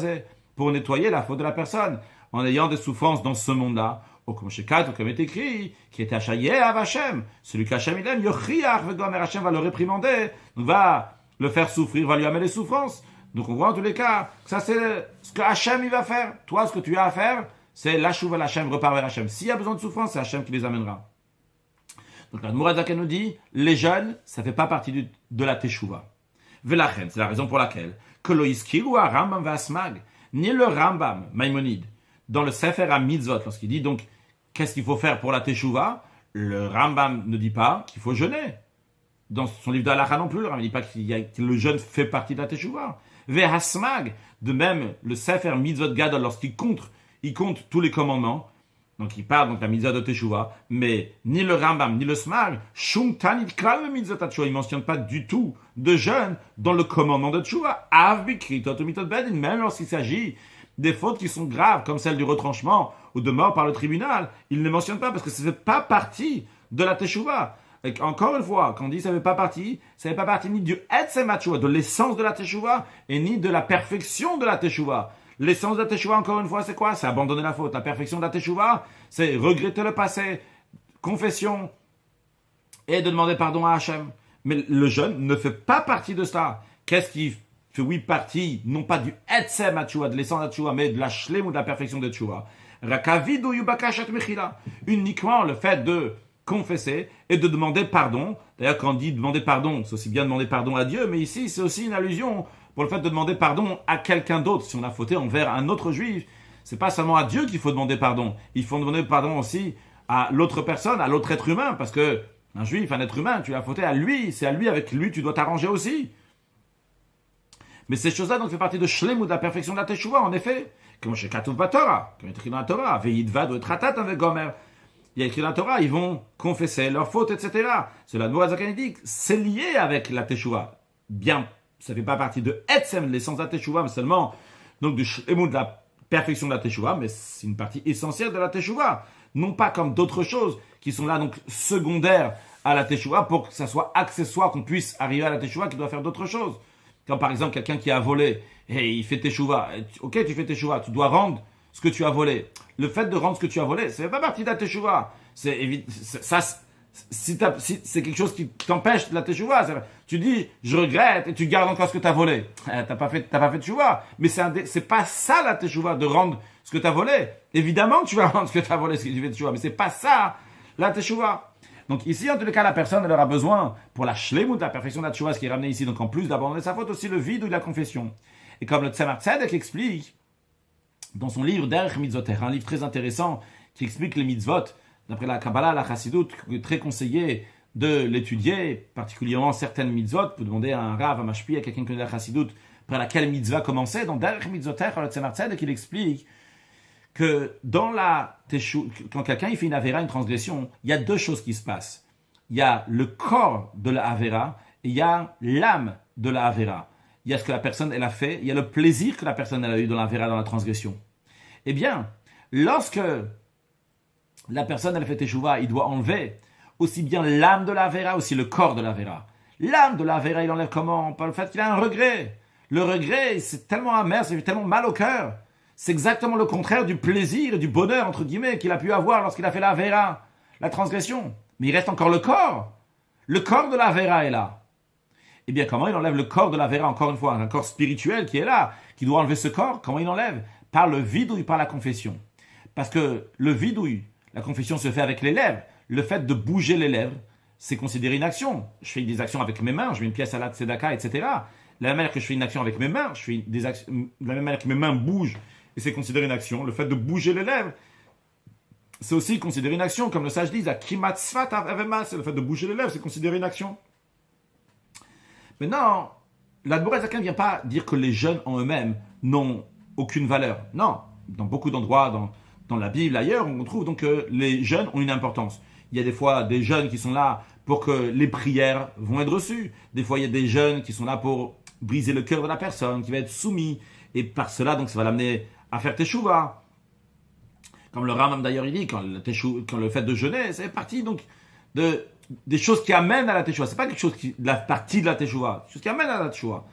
pour nettoyer la faute de la personne, en ayant des souffrances dans ce monde-là, ou comme est écrit, qui était Hachayeh av Hachem, celui qu'Hachem il aime, yochiach vegomer, Hachem va le réprimander, va le faire souffrir, va lui amener les souffrances. Donc on voit en tous les cas, ça c'est ce que Hachem il va faire. Toi, ce que tu as à faire, c'est la chouva Hachem, repart vers Hachem. S'il y a besoin de souffrance, c'est Hachem qui les amènera. Donc la Mouradzaka nous dit, les jeunes, ça ne fait pas partie de la teshuva. Velachen, c'est la raison pour laquelle que lo iskiru à Rambam Vasmag, ni le Rambam, Maïmonide, dans le Sefer HaMitzvot, lorsqu'il dit donc, qu'est-ce qu'il faut faire pour la teshuva, le Rambam ne dit pas qu'il faut jeûner. Dans son livre d'Alacha non plus, le Rambam ne dit pas que le jeûne fait partie de la teshuva. Vehasmag, de même, le Sefer Mitzvot Gadol, lorsqu'il compte tous les commandements, donc il parle donc la mitzvah de Teshuvah, mais ni le Rambam, ni le Smag, Shum Tanit Kral le mitzvah Teshuvah, il ne mentionne pas du tout de jeûne dans le commandement de Teshuvah. Av Bikritot Mitot Bedin, même lorsqu'il s'agit des fautes qui sont graves, comme celle du retranchement ou de mort par le tribunal, il ne les mentionne pas parce que ce ne fait pas partie de la Teshuvah. Et encore une fois, quand on dit ça ne fait pas partie ni du Etzem HaTeshuvah, de l'essence de la Teshuvah, et ni de la perfection de la Teshuvah. L'essence de la Teshuvah, encore une fois, c'est quoi? C'est abandonner la faute. La perfection de la Teshuvah, c'est regretter le passé, confession, et de demander pardon à Hachem. Mais le jeûne ne fait pas partie de cela. Qu'est-ce qui fait, oui, partie, non pas du Etzem HaTeshuvah, de l'essence de la Teshuvah, mais de la Shlem ou de la perfection de Teshuvah? Rakavidu Yubakashat Mechila. Uniquement le fait de confesser et de demander pardon. D'ailleurs, quand on dit demander pardon, c'est aussi bien demander pardon à Dieu, mais ici, c'est aussi une allusion pour le fait de demander pardon à quelqu'un d'autre. Si on a fauté envers un autre juif, c'est pas seulement à Dieu qu'il faut demander pardon. Il faut demander pardon aussi à l'autre personne, à l'autre être humain, parce que un juif, un être humain, tu as fauté à lui, c'est à lui, avec lui, tu dois t'arranger aussi. Mais ces choses-là, donc, fait partie de Shlem ou de la perfection de la Teshuvah, en effet. Comme chez Katuv Torah, comme écrit dans la Torah, Veidvad ou Tratat avec Gomer. Il y a écrit dans la Torah, ils vont confesser leurs fautes, etc. Cela, Mourazakan dit, c'est lié avec la Teshuvah. Bien, ça ne fait pas partie de Etzem, l'essence de la Teshuvah, mais seulement donc du Shlemut, de la perfection de la Teshuvah, mais c'est une partie essentielle de la Teshuvah. Non pas comme d'autres choses qui sont là, donc secondaires à la Teshuvah, pour que ça soit accessoire, qu'on puisse arriver à la Teshuvah, qui doit faire d'autres choses. Quand par exemple, quelqu'un qui a volé, et il fait Teshuvah, ok, tu fais Teshuvah, tu dois rendre ce que tu as volé. Le fait de rendre ce que tu as volé, ça ne fait pas partie de la Teshuvah. Si c'est quelque chose qui t'empêche de la Teshuvah, tu dis, je regrette, et tu gardes encore ce que tu as volé. T'as pas fait Teshuvah. Mais c'est pas ça la Teshuvah, de rendre ce que tu as volé. Évidemment que tu vas rendre ce que tu as volé, ce que tu fais Teshuvah, mais c'est pas ça la Teshuvah. Donc ici, en tous les cas, la personne, elle aura besoin, pour la shlemut, la perfection de la Teshuvah, ce qui est ramené ici, donc en plus d'abandonner sa faute, aussi le vide ou de la confession. Et comme le Tzemar Tzedek explique, dans son livre Derech Mitzvoter, un livre très intéressant qui explique les mitzvot d'après la Kabbalah, la Chassidut, très conseillé de l'étudier, particulièrement certaines mitzvot. Vous demander à un Rav, à Mashpi, à quelqu'un qui connaît la Chassidut, par laquelle mitzvah commencer. Donc, derrière mitzvotech, le Tzemar Tzedek, il explique que dans la teshuva, quand quelqu'un il fait une avéra, une transgression, il y a deux choses qui se passent. Il y a le corps de la avéra et il y a l'âme de la avéra. Il y a ce que la personne elle a fait, il y a le plaisir que la personne elle a eu dans l'avéra, dans la transgression. Eh bien, lorsque la personne elle fait teshuva, il doit enlever aussi bien l'âme de l'avéra, aussi le corps de l'avéra. L'âme de l'avéra, il enlève comment? Par le fait qu'il a un regret. Le regret, c'est tellement amer, ça fait tellement mal au cœur. C'est exactement le contraire du plaisir et du bonheur, entre guillemets, qu'il a pu avoir lorsqu'il a fait la Avera, la transgression. Mais il reste encore le corps. Le corps de la Avera est là. Eh bien, comment il enlève le corps de la Avera, encore une fois, un corps spirituel qui est là, qui doit enlever ce corps? Comment il enlève? Par le vidouille, par la confession. Parce que le vidouille, la confession se fait avec les lèvres. Le fait de bouger les lèvres, c'est considéré une action. Je fais des actions avec mes mains, je mets une pièce à la tzedaka, etc. De la même manière que je fais une action avec mes mains, je fais des actions, de la même manière que mes mains bougent, et c'est considéré une action. Le fait de bouger les lèvres, c'est aussi considéré une action. Comme le sage dit, c'est le fait de bouger les lèvres, c'est considéré une action. Maintenant, l'Admor HaZaken ne vient pas dire que les jeunes en eux-mêmes n'ont aucune valeur. Non, dans beaucoup d'endroits, dans la Bible, ailleurs, on trouve donc que les jeunes ont une importance. Il y a des fois des jeunes qui sont là pour que les prières vont être reçues. Des fois, il y a des jeunes qui sont là pour briser le cœur de la personne, qui va être soumis. Et par cela, donc, ça va l'amener à faire teshuva. Comme le Rambam d'ailleurs, il dit, quand le fait de jeûner, c'est partie donc des choses qui amènent à la teshuva. C'est pas quelque chose la partie de la teshuva, quelque chose qui amène à la teshuva.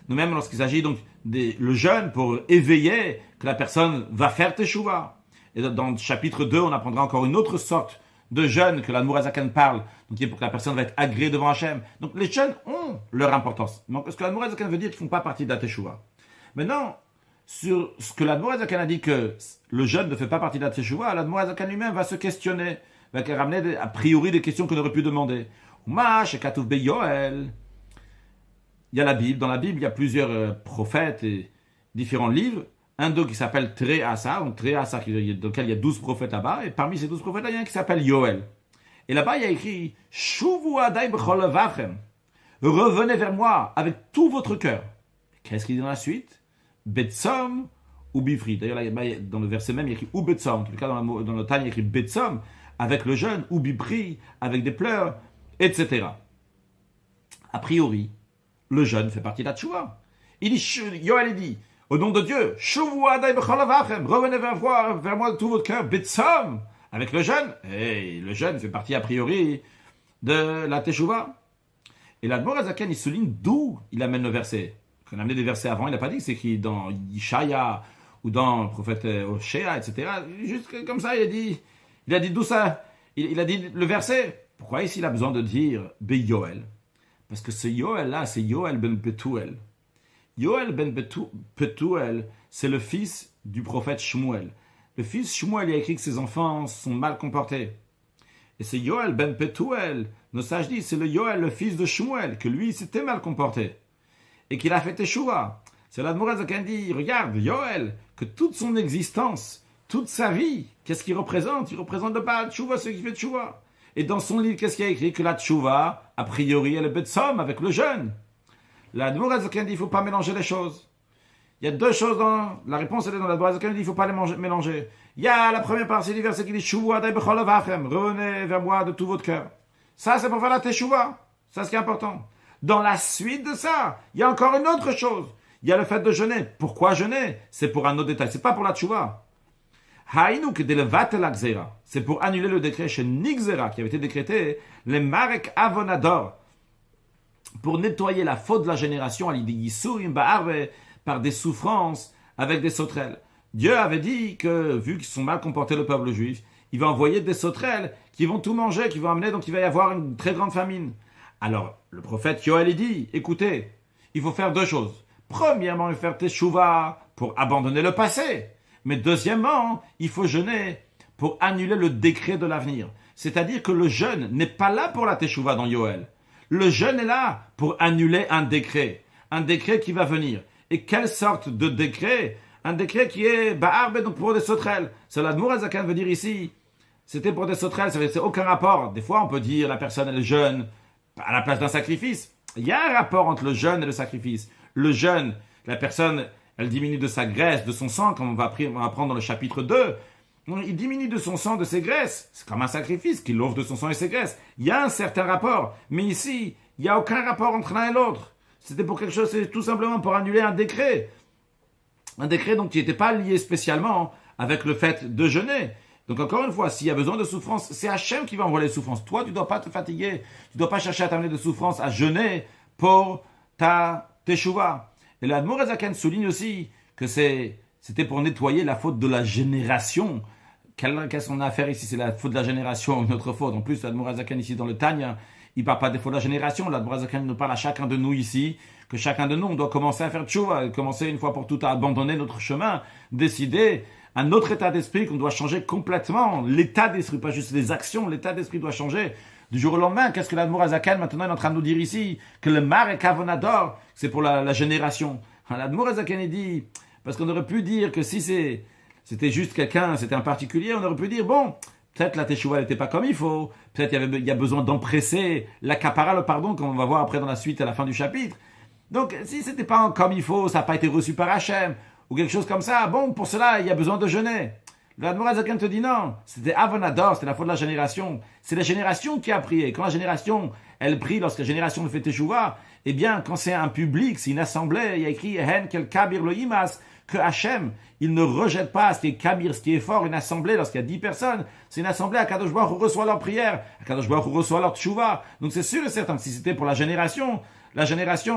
Nous même lorsqu'il s'agit donc le jeûne pour éveiller que la personne va faire teshuva. Et dans le chapitre 2, on apprendra encore une autre sorte de jeûne que l'Admor HaZaken parle, donc qui est pour que la personne va être agréée devant Hachem. Donc les jeûnes ont leur importance. Donc ce que l'Admor HaZaken veut dire qu'ils ne font pas partie de la teshuva. Maintenant, sur ce que l'Admor HaZaken a dit que le jeûne ne fait pas partie de la teshuva, l'Admor HaZaken lui-même va se questionner, va ramener a priori des questions qu'on aurait pu demander. Il y a la Bible. Dans la Bible, il y a plusieurs prophètes et différents livres. Un d'eux qui s'appelle Tréassa, donc Tréassa, dans lequel il y a 12 prophètes là-bas. Et parmi ces 12 prophètes-là, il y a un qui s'appelle Yoël. Et là-bas, il y a écrit Shuvu adai b'chol levavchem. Revenez vers moi avec tout votre cœur. Qu'est-ce qu'il dit dans la suite? Betsom ou Bifri. D'ailleurs, là, dans le verset même, il y a écrit ou Betsom. En tout cas, dans le Tanya, il y a écrit Betsom avec le jeûne, ou Bifri avec des pleurs, etc. A priori, le jeûne fait partie de la tchouva. Yoël dit au nom de Dieu, revenez vers moi de tout votre cœur, Betsom, avec le jeûne. Et le jeûne fait partie a priori de la teshuva. Et l'Admor HaZaken, il souligne d'où il amène le verset. Quand on a amené des versets avant, il n'a pas dit que c'est écrit dans Yishaya ou dans le prophète Oshéa, etc. Juste comme ça, il a dit d'où ça. Il a dit le verset. Pourquoi ici il a besoin de dire Yoël? Parce que ce Yoël-là, c'est Yoël ben Betuel. Yoël ben Betuel, c'est le fils du prophète Shmuel. Le fils Shmuel, il a écrit que ses enfants sont mal comportés. Et c'est Yoël ben Betuel, nos sages disent, c'est le Yoël, le fils de Shmuel, que lui, il s'était mal comporté. Et qu'il a fait teshuva. C'est l'Admor HaZaken dit, regarde, Yoël, que toute son existence, toute sa vie, qu'est-ce qu'il représente? Il représente le Baal Teshuva, ce qui fait teshuva. Et dans son livre, qu'est-ce qu'il y a écrit? Que la teshuva, a priori, elle est betsom, avec le jeûne. L'Admor HaZaken dit, il ne faut pas mélanger les choses. Il y a deux choses dans... La réponse, elle est dans l'Admor HaZaken, il ne faut pas les mélanger. Il y a la première partie du verset qui dit, Shuvu adai b'chol levavchem, revenez vers moi de tout votre cœur. Ça, c'est pour faire la teshuva. Ça, c'est ce qui est important. Dans la suite de ça, il y a encore une autre chose. Il y a le fait de jeûner. Pourquoi jeûner? C'est pour un autre détail. C'est pas pour la teshuva. C'est pour annuler le décret chez Nixera qui avait été décrété, les Marek Avonador, pour nettoyer la faute de la génération par des souffrances avec des sauterelles. Dieu avait dit que, vu qu'ils sont mal comportés le peuple juif, il va envoyer des sauterelles qui vont tout manger, qui vont amener, donc il va y avoir une très grande famine. Alors, le prophète Yoël dit, écoutez, il faut faire deux choses. Premièrement, il faut faire teshuva pour abandonner le passé. Mais deuxièmement, il faut jeûner pour annuler le décret de l'avenir. C'est-à-dire que le jeûne n'est pas là pour la teshuva dans Yoël. Le jeûne est là pour annuler un décret qui va venir. Et quelle sorte de décret? Un décret qui est ba'arbe, donc pour des sauterelles. C'est l'Admor HaZaken veut dire ici, c'était pour des sauterelles, ça n'avait aucun rapport. Des fois, on peut dire la personne elle jeûne à la place d'un sacrifice. Il y a un rapport entre le jeûne et le sacrifice. Le jeûne, la personne, elle diminue de sa graisse, de son sang, comme on va apprendre dans le chapitre 2. Il diminue de son sang, de ses graisses. C'est comme un sacrifice qu'il offre de son sang et ses graisses. Il y a un certain rapport. Mais ici, il n'y a aucun rapport entre l'un et l'autre. C'était pour quelque chose, c'est tout simplement pour annuler un décret. Un décret donc qui n'était pas lié spécialement avec le fait de jeûner. Donc encore une fois, s'il y a besoin de souffrance, c'est Hachem qui va envoyer les souffrances. Toi, tu ne dois pas te fatiguer. Tu ne dois pas chercher à t'amener de souffrance, à jeûner pour ta teshuva. Et l'Admor Azaken souligne aussi que c'était pour nettoyer la faute de la génération. Qu'est-ce qu'on a à faire ici? C'est la faute de la génération, une autre faute. En plus, l'Admor Azaken ici dans le Tanya, il ne parle pas des fautes de la génération. L'Admor Azaken nous parle à chacun de nous ici, que chacun de nous, on doit commencer à faire teshuva, commencer une fois pour toutes à abandonner notre chemin, décider un autre état d'esprit qu'on doit changer complètement. L'état d'esprit, pas juste les actions, l'état d'esprit doit changer. Du jour au lendemain, qu'est-ce que l'Admor Azaken maintenant est en train de nous dire ici? Que le mar et kavonador, c'est pour la génération. L'Admor Azaken dit, parce qu'on aurait pu dire que si c'était juste quelqu'un, c'était un particulier, on aurait pu dire, bon, peut-être la teshuva n'était pas comme il faut, peut-être il y a besoin d'empresser la kapara, le pardon, comme on va voir après dans la suite à la fin du chapitre. Donc, si c'était pas comme il faut, ça n'a pas été reçu par Hachem, ou quelque chose comme ça, bon, pour cela, il y a besoin de jeûner. L'Admor Azaken te dit non, c'était Avonador, c'était la faute de la génération. C'est la génération qui a prié. Quand la génération, elle prie, lorsque la génération ne fait teshuva, eh bien, quand c'est un public, c'est une assemblée, il y a écrit Hen kel kabir lo imas, que Hachem, il ne rejette pas ce qui est kabir, ce qui est fort, une assemblée, lorsqu'il y a 10 personnes, c'est une assemblée, Akadosh Baruch Hu reçoit leur prière, Akadosh Baruch Hu reçoit leur teshuva. Donc c'est sûr et certain que si c'était pour la génération,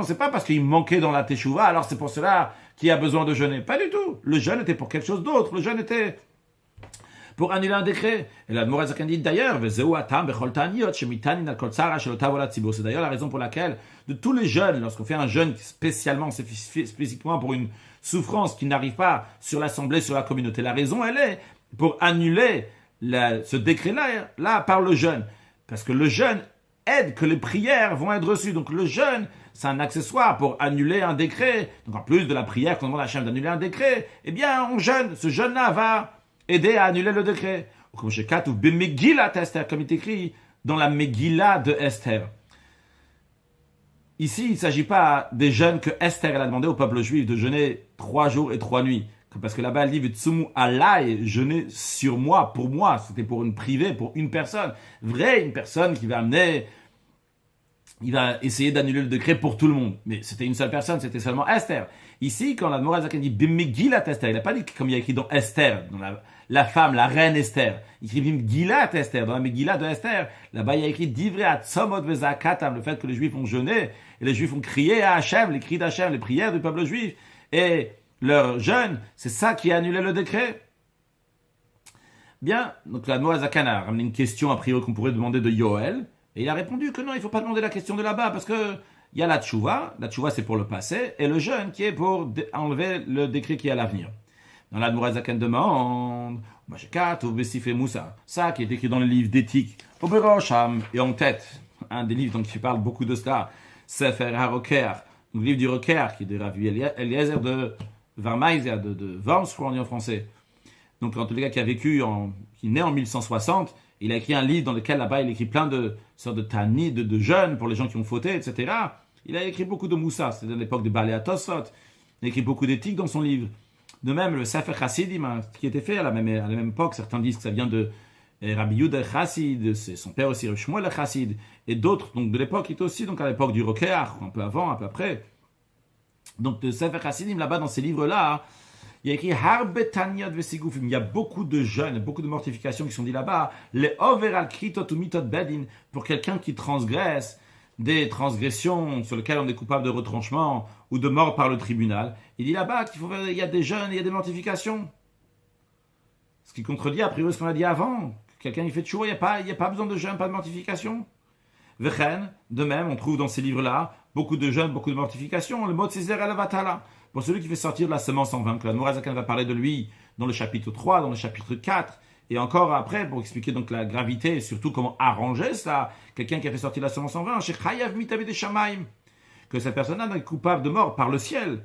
c'est pas parce qu'il manquait dans la teshuva, alors c'est pour cela qu'il a besoin de jeûner. Pas du tout. Le jeûne était pour quelque chose d'autre. Le jeûne était pour annuler un décret. Et l'Admor Azaken dit d'ailleurs, c'est d'ailleurs la raison pour laquelle, de tous les jeûnes, lorsqu'on fait un jeûne spécialement, c'est spécifiquement pour une souffrance qui n'arrive pas sur l'assemblée, sur la communauté, la raison, elle est pour annuler ce décret-là là, par le jeûne. Parce que le jeûne aide que les prières vont être reçues. Donc le jeûne, c'est un accessoire pour annuler un décret. Donc en plus de la prière qu'on demande à Hachem d'annuler un décret, eh bien on jeûne. Ce jeûne-là va aider à annuler le décret. Comme il est écrit dans la Megillah de Esther. Ici, il ne s'agit pas des jeûnes que Esther elle a demandé au peuple juif de jeûner 3 jours et 3 nuits. Parce que là-bas, elle dit V'tsumu alai, jeûner sur moi, pour moi. C'était pour une privée, pour une personne. Vrai, une personne qui va amener, il va essayer d'annuler le décret pour tout le monde. Mais c'était une seule personne, c'était seulement Esther. Ici, quand l'Admor Azaken dit Bimegillat Esther, il n'a pas dit comme il y a écrit dans Esther, dans la femme, la reine Esther. Il écrit Bimegillat Esther, dans la Megillah de Esther. Là-bas, il y a écrit Divrei Atzomot Vezakatam, le fait que les Juifs ont jeûné, et les Juifs ont crié à Hachem, les cris d'Hachem, les prières du peuple juif. Et leur jeûne, c'est ça qui a annulé le décret. Bien, donc l'Admor Azaken a ramené une question a priori qu'on pourrait demander de Yoel, et il a répondu que non, il ne faut pas demander la question de là-bas, parce que il y a la tchouva c'est pour le passé, et le jeûne qui est pour enlever le décret qui est à l'avenir. Dans l'Admor Azaken demande, ça qui est écrit dans le livre d'éthique, au Berosham, et en tête, un des livres qui parle beaucoup de cela, Sefer HaRoker, le livre du Roker, qui est de Rabbi Eliezer de Varmaïzia, de Worms, je crois on dit en français. Donc, en tous les cas, qui est né en 1160, il a écrit un livre dans lequel, là-bas, il écrit plein de sortes de tannis, de jeûnes pour les gens qui ont fauté, etc. Il a écrit beaucoup de moussa, c'était à l'époque des Balei Tosfot. Il a écrit beaucoup d'éthiques dans son livre. De même, le Sefer Chassidim, qui était fait à la même époque, certains disent que ça vient de Rabbi Yehuda Chassid, c'est son père aussi, Shmuel Chassid, et d'autres, donc de l'époque, il était aussi donc à l'époque du Roker, un peu avant, un peu après. Donc, le Sefer Chassidim, là-bas, dans ces livres-là, il y a écrit Harbe Tanyot Vesigufim. Il y a beaucoup de jeûnes, beaucoup de mortifications qui sont dit là-bas. Les overal kritot ou mitot bedin, pour quelqu'un qui transgresse des transgressions sur lesquelles on est coupable de retranchement ou de mort par le tribunal. Il dit là-bas il y a des jeûnes et il y a des mortifications. Ce qui contredit a priori ce qu'on a dit avant. Quelqu'un il fait tchouva, il n'y a pas besoin de jeûne, pas de mortification. Vechen, de même, on trouve dans ces livres-là beaucoup de jeûnes, beaucoup de mortifications. Le mot Césaire al-Vatala. Pour celui qui fait sortir de la semence en vain, que l'Admor Azaken va parler de lui dans le chapitre 3, dans le chapitre 4, et encore après, pour expliquer donc la gravité et surtout comment arranger ça, quelqu'un qui a fait sortir de la semence en vain, que cette personne-là est coupable de mort par le ciel,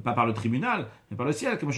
pas par le tribunal, mais par le ciel, comme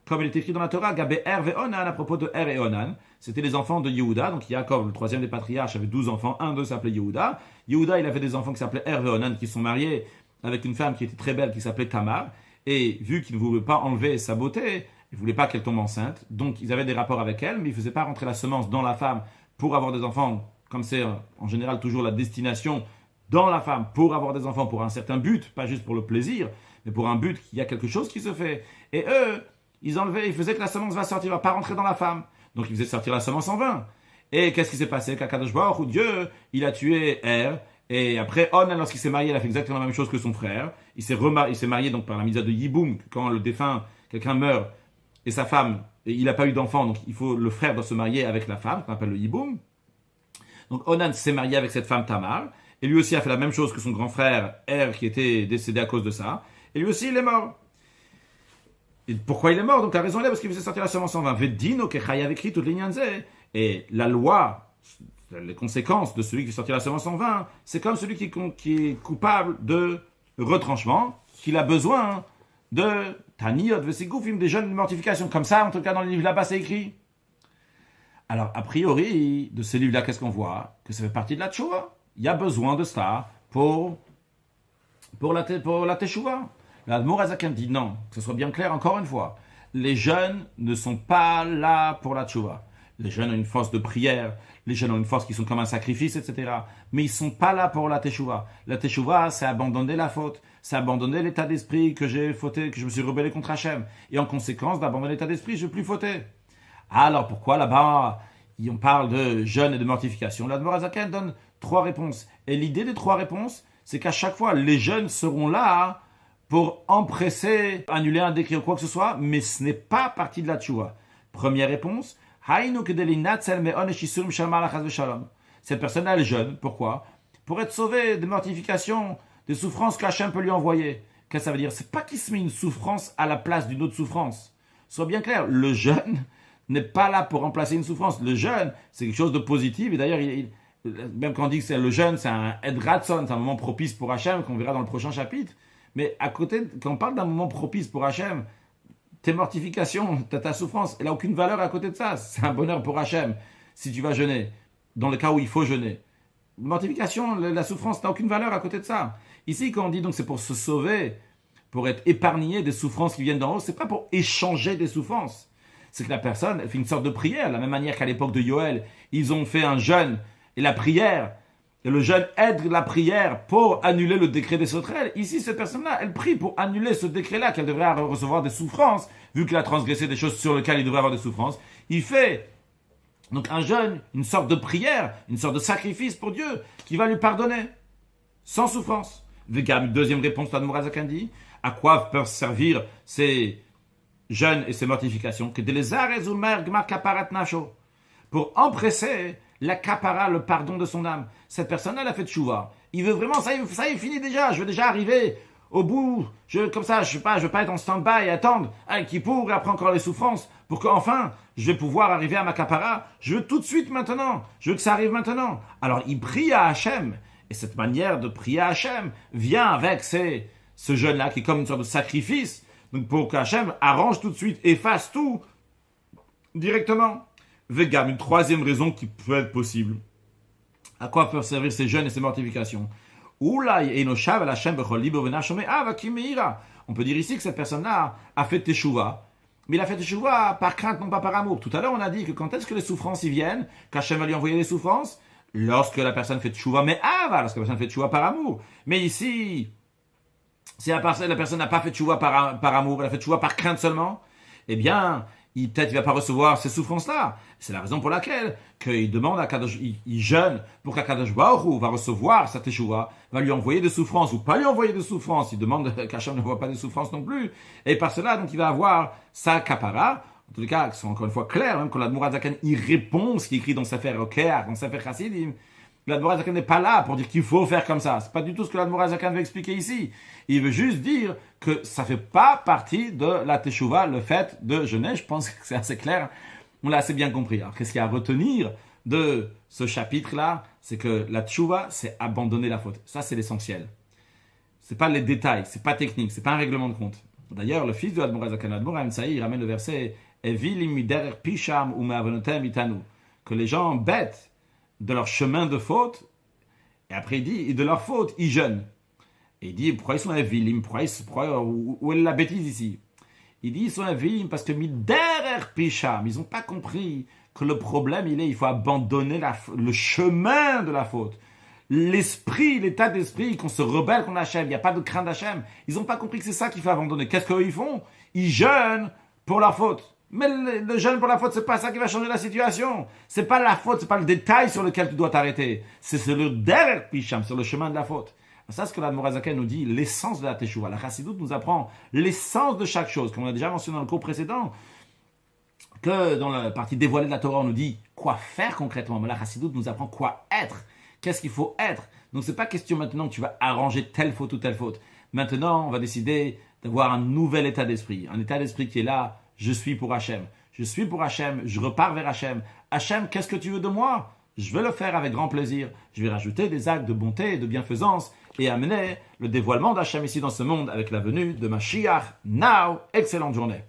comme il est écrit dans la Torah, Gabé Er ve Onan, à propos de Er et Onan. C'était les enfants de Yehuda, donc Yaakov, le troisième des patriarches, avait 12 enfants, un d'eux s'appelait Yehuda. Yehuda, il avait des enfants qui s'appelaient Er et Onan, qui sont mariés avec une femme qui était très belle, qui s'appelait Tamar. Et vu qu'il ne voulait pas enlever sa beauté, il ne voulait pas qu'elle tombe enceinte, donc ils avaient des rapports avec elle, mais ils ne faisaient pas rentrer la semence dans la femme pour avoir des enfants, comme c'est en général toujours la destination dans la femme pour avoir des enfants pour un certain but, pas juste pour le plaisir, mais pour un but, il y a quelque chose qui se fait. Et eux, ils faisaient que la semence va sortir, va pas rentrer dans la femme. Donc ils faisaient sortir la semence en vain. Et qu'est-ce qui s'est passé? Qu'Akadosh Baruch Hu, Dieu, il a tué Er, et après Onan, lorsqu'il s'est marié, il a fait exactement la même chose que son frère. Il s'est marié donc par la mitzvah de Yiboum, quand le défunt, quelqu'un meurt, et sa femme, et il n'a pas eu d'enfant, donc le frère doit se marier avec la femme, qu'on appelle le Yiboum. Donc Onan s'est marié avec cette femme Tamar, et lui aussi a fait la même chose que son grand frère Er, qui était décédé à cause de ça. Et lui aussi, il est mort. Et pourquoi il est mort? Donc la raison est parce qu'il faisait sortir la semence en vain. Vedino kechayav écrit toutes les nyanze. Et la loi, les conséquences de celui qui fait sortir la semence en vain, c'est comme celui qui est coupable de retranchement, qu'il a besoin de taniyot vesigoufim, des jeunes de mortification. Comme ça, en tout cas, dans le livre là-bas, c'est écrit. Alors, a priori, de ce livre-là, qu'est-ce qu'on voit? Que ça fait partie de la tchouva. Il y a besoin de ça pour la teshuva. L'Admour Azaken dit non, que ce soit bien clair encore une fois. Les jeunes ne sont pas là pour la teshuva. Les jeunes ont une force de prière, les jeunes ont une force qui sont comme un sacrifice, etc. Mais ils ne sont pas là pour la teshuva. La teshuva, c'est abandonner la faute, c'est abandonner l'état d'esprit que j'ai fauté, que je me suis rebellé contre Hachem. Et en conséquence d'abandonner l'état d'esprit, je ne vais plus fauter. Alors pourquoi là-bas, on parle de jeûne et de mortification? L'Admour Azaken donne 3 réponses. Et l'idée des 3 réponses, c'est qu'à chaque fois, les jeunes seront là pour empresser, annuler un décret ou quoi que ce soit, mais ce n'est pas partie de la tchouva. Première réponse, cette personne-là, elle est jeune. Pourquoi? Pour être sauvée des mortifications, des souffrances qu'Hachem peut lui envoyer. Qu'est-ce que ça veut dire? C'est pas qu'il se met une souffrance à la place d'une autre souffrance. Sois bien clair, le jeûne n'est pas là pour remplacer une souffrance. Le jeûne, c'est quelque chose de positif. Et d'ailleurs, même quand on dit que c'est le jeûne, c'est un Edratson, c'est un moment propice pour Hachem, qu'on verra dans le prochain chapitre. Mais à côté, quand on parle d'un moment propice pour Hachem, tes mortifications, ta souffrance, elle n'a aucune valeur à côté de ça. C'est un bonheur pour Hachem, si tu vas jeûner, dans le cas où il faut jeûner. La mortification, la souffrance n'a aucune valeur à côté de ça. Ici, quand on dit donc c'est pour se sauver, pour être épargné des souffrances qui viennent d'en haut, c'est pas pour échanger des souffrances. C'est que la personne, elle fait une sorte de prière, de la même manière qu'à l'époque de Yoël, ils ont fait un jeûne, et la prière, et le jeûne aide la prière pour annuler le décret des sauterelles. Ici, cette personne-là, elle prie pour annuler ce décret-là, qu'elle devrait recevoir des souffrances, vu qu'elle a transgressé des choses sur lesquelles il devrait avoir des souffrances. Il fait donc un jeûne, une sorte de prière, une sorte de sacrifice pour Dieu, qui va lui pardonner, sans souffrance. Deuxième réponse, l'Admour Azaken dit, à quoi peuvent servir ces jeûnes et ces mortifications? Que de les arrêter kaparat nacho, pour empresser la kapara, le pardon de son âme. Cette personne-là, elle a fait tchouva. Il veut vraiment, ça y est, fini déjà. Je veux déjà arriver au bout. Comme ça, je veux pas être en stand-by et attendre qui pour et après encore les souffrances pour qu'enfin, je vais pouvoir arriver à ma kapara. Je veux tout de suite maintenant. Je veux que ça arrive maintenant. Alors, il prie à Hachem. Et cette manière de prier à Hachem vient avec ce jeûne-là qui est comme une sorte de sacrifice. Donc, pour qu'Hachem arrange tout de suite, efface tout directement. Vegam, une troisième raison qui peut être possible. À quoi peuvent servir ces jeûnes et ces mortifications? On peut dire ici que cette personne-là a fait teshuva, mais il a fait teshuva par crainte, non pas par amour. Tout à l'heure, on a dit que quand est-ce que les souffrances y viennent, qu'Hachem va lui envoyer les souffrances? Lorsque la personne fait teshuva, mais lorsque la personne fait teshuva par amour. Mais ici, si la personne n'a pas fait teshuva par amour, elle a fait teshuva par crainte seulement, eh bien, peut-être il ne va pas recevoir ces souffrances-là. C'est la raison pour laquelle il demande à Kadosh, il jeûne pour qu'Akadosh Baruch Hu va recevoir sa teshuva, va lui envoyer des souffrances ou pas lui envoyer des souffrances. Il demande qu'Hachem ne voit pas des souffrances non plus. Et par cela, donc, il va avoir sa kapara. En tous les cas, qui sont encore une fois clairs, même quand l'Admour Azaken il répond ce qui est écrit dans Sefer Okeach, dans Sefer Chassidim. L'Admour Azaken n'est pas là pour dire qu'il faut faire comme ça. C'est pas du tout ce que l'Admour Azaken veut expliquer ici. Il veut juste dire que ça fait pas partie de la teshuva, le fait de jeûner. Je pense que c'est assez clair. On l'a assez bien compris. Alors, qu'est-ce qu'il y a à retenir de ce chapitre-là? C'est que la teshuva, c'est abandonner la faute. Ça, c'est l'essentiel. c'est pas les détails, c'est pas technique, c'est pas un règlement de compte. D'ailleurs, le fils de Admor Azaken, Admor Amsaï, il ramène le verset Evilim mider pisham ou me'avonotem itanu, que les gens bêtes de leur chemin de faute, et après il dit, et de leur faute, ils jeûnent. Et il dit, pourquoi ils sont Evilim, où est la bêtise ici? Il dit, ils sont Evilim parce que mider pisham, ils n'ont pas compris que le problème, il faut abandonner le chemin de la faute. L'esprit, l'état d'esprit, qu'on se rebelle contre Hachem, il n'y a pas de crainte d'Hachem. Ils n'ont pas compris que c'est ça qu'il faut abandonner. Qu'est-ce qu'ils font? Ils jeûnent pour la faute. Mais le jeûne pour la faute, c'est pas ça qui va changer la situation. C'est pas la faute, c'est pas le détail sur lequel tu dois t'arrêter. C'est le derrière Picham, sur le chemin de la faute. Ça, c'est ce que l'Admor Azaken nous dit, l'essence de la Teshuvah. La Chassidoute nous apprend l'essence de chaque chose, comme on a déjà mentionné dans le cours précédent, que dans la partie dévoilée de la Torah, on nous dit quoi faire concrètement. Mais la Chassidoute nous apprend quoi être. Qu'est-ce qu'il faut être? Donc, c'est pas question maintenant que tu vas arranger telle faute ou telle faute. Maintenant, on va décider d'avoir un nouvel état d'esprit. Un état d'esprit qui est là, je suis pour Hachem. Je suis pour Hachem, je repars vers Hachem. Hachem, qu'est-ce que tu veux de moi? Je vais le faire avec grand plaisir. Je vais rajouter des actes de bonté et de bienfaisance et amener le dévoilement d'Hachem ici dans ce monde avec la venue de Mashiach. Now, excellente journée.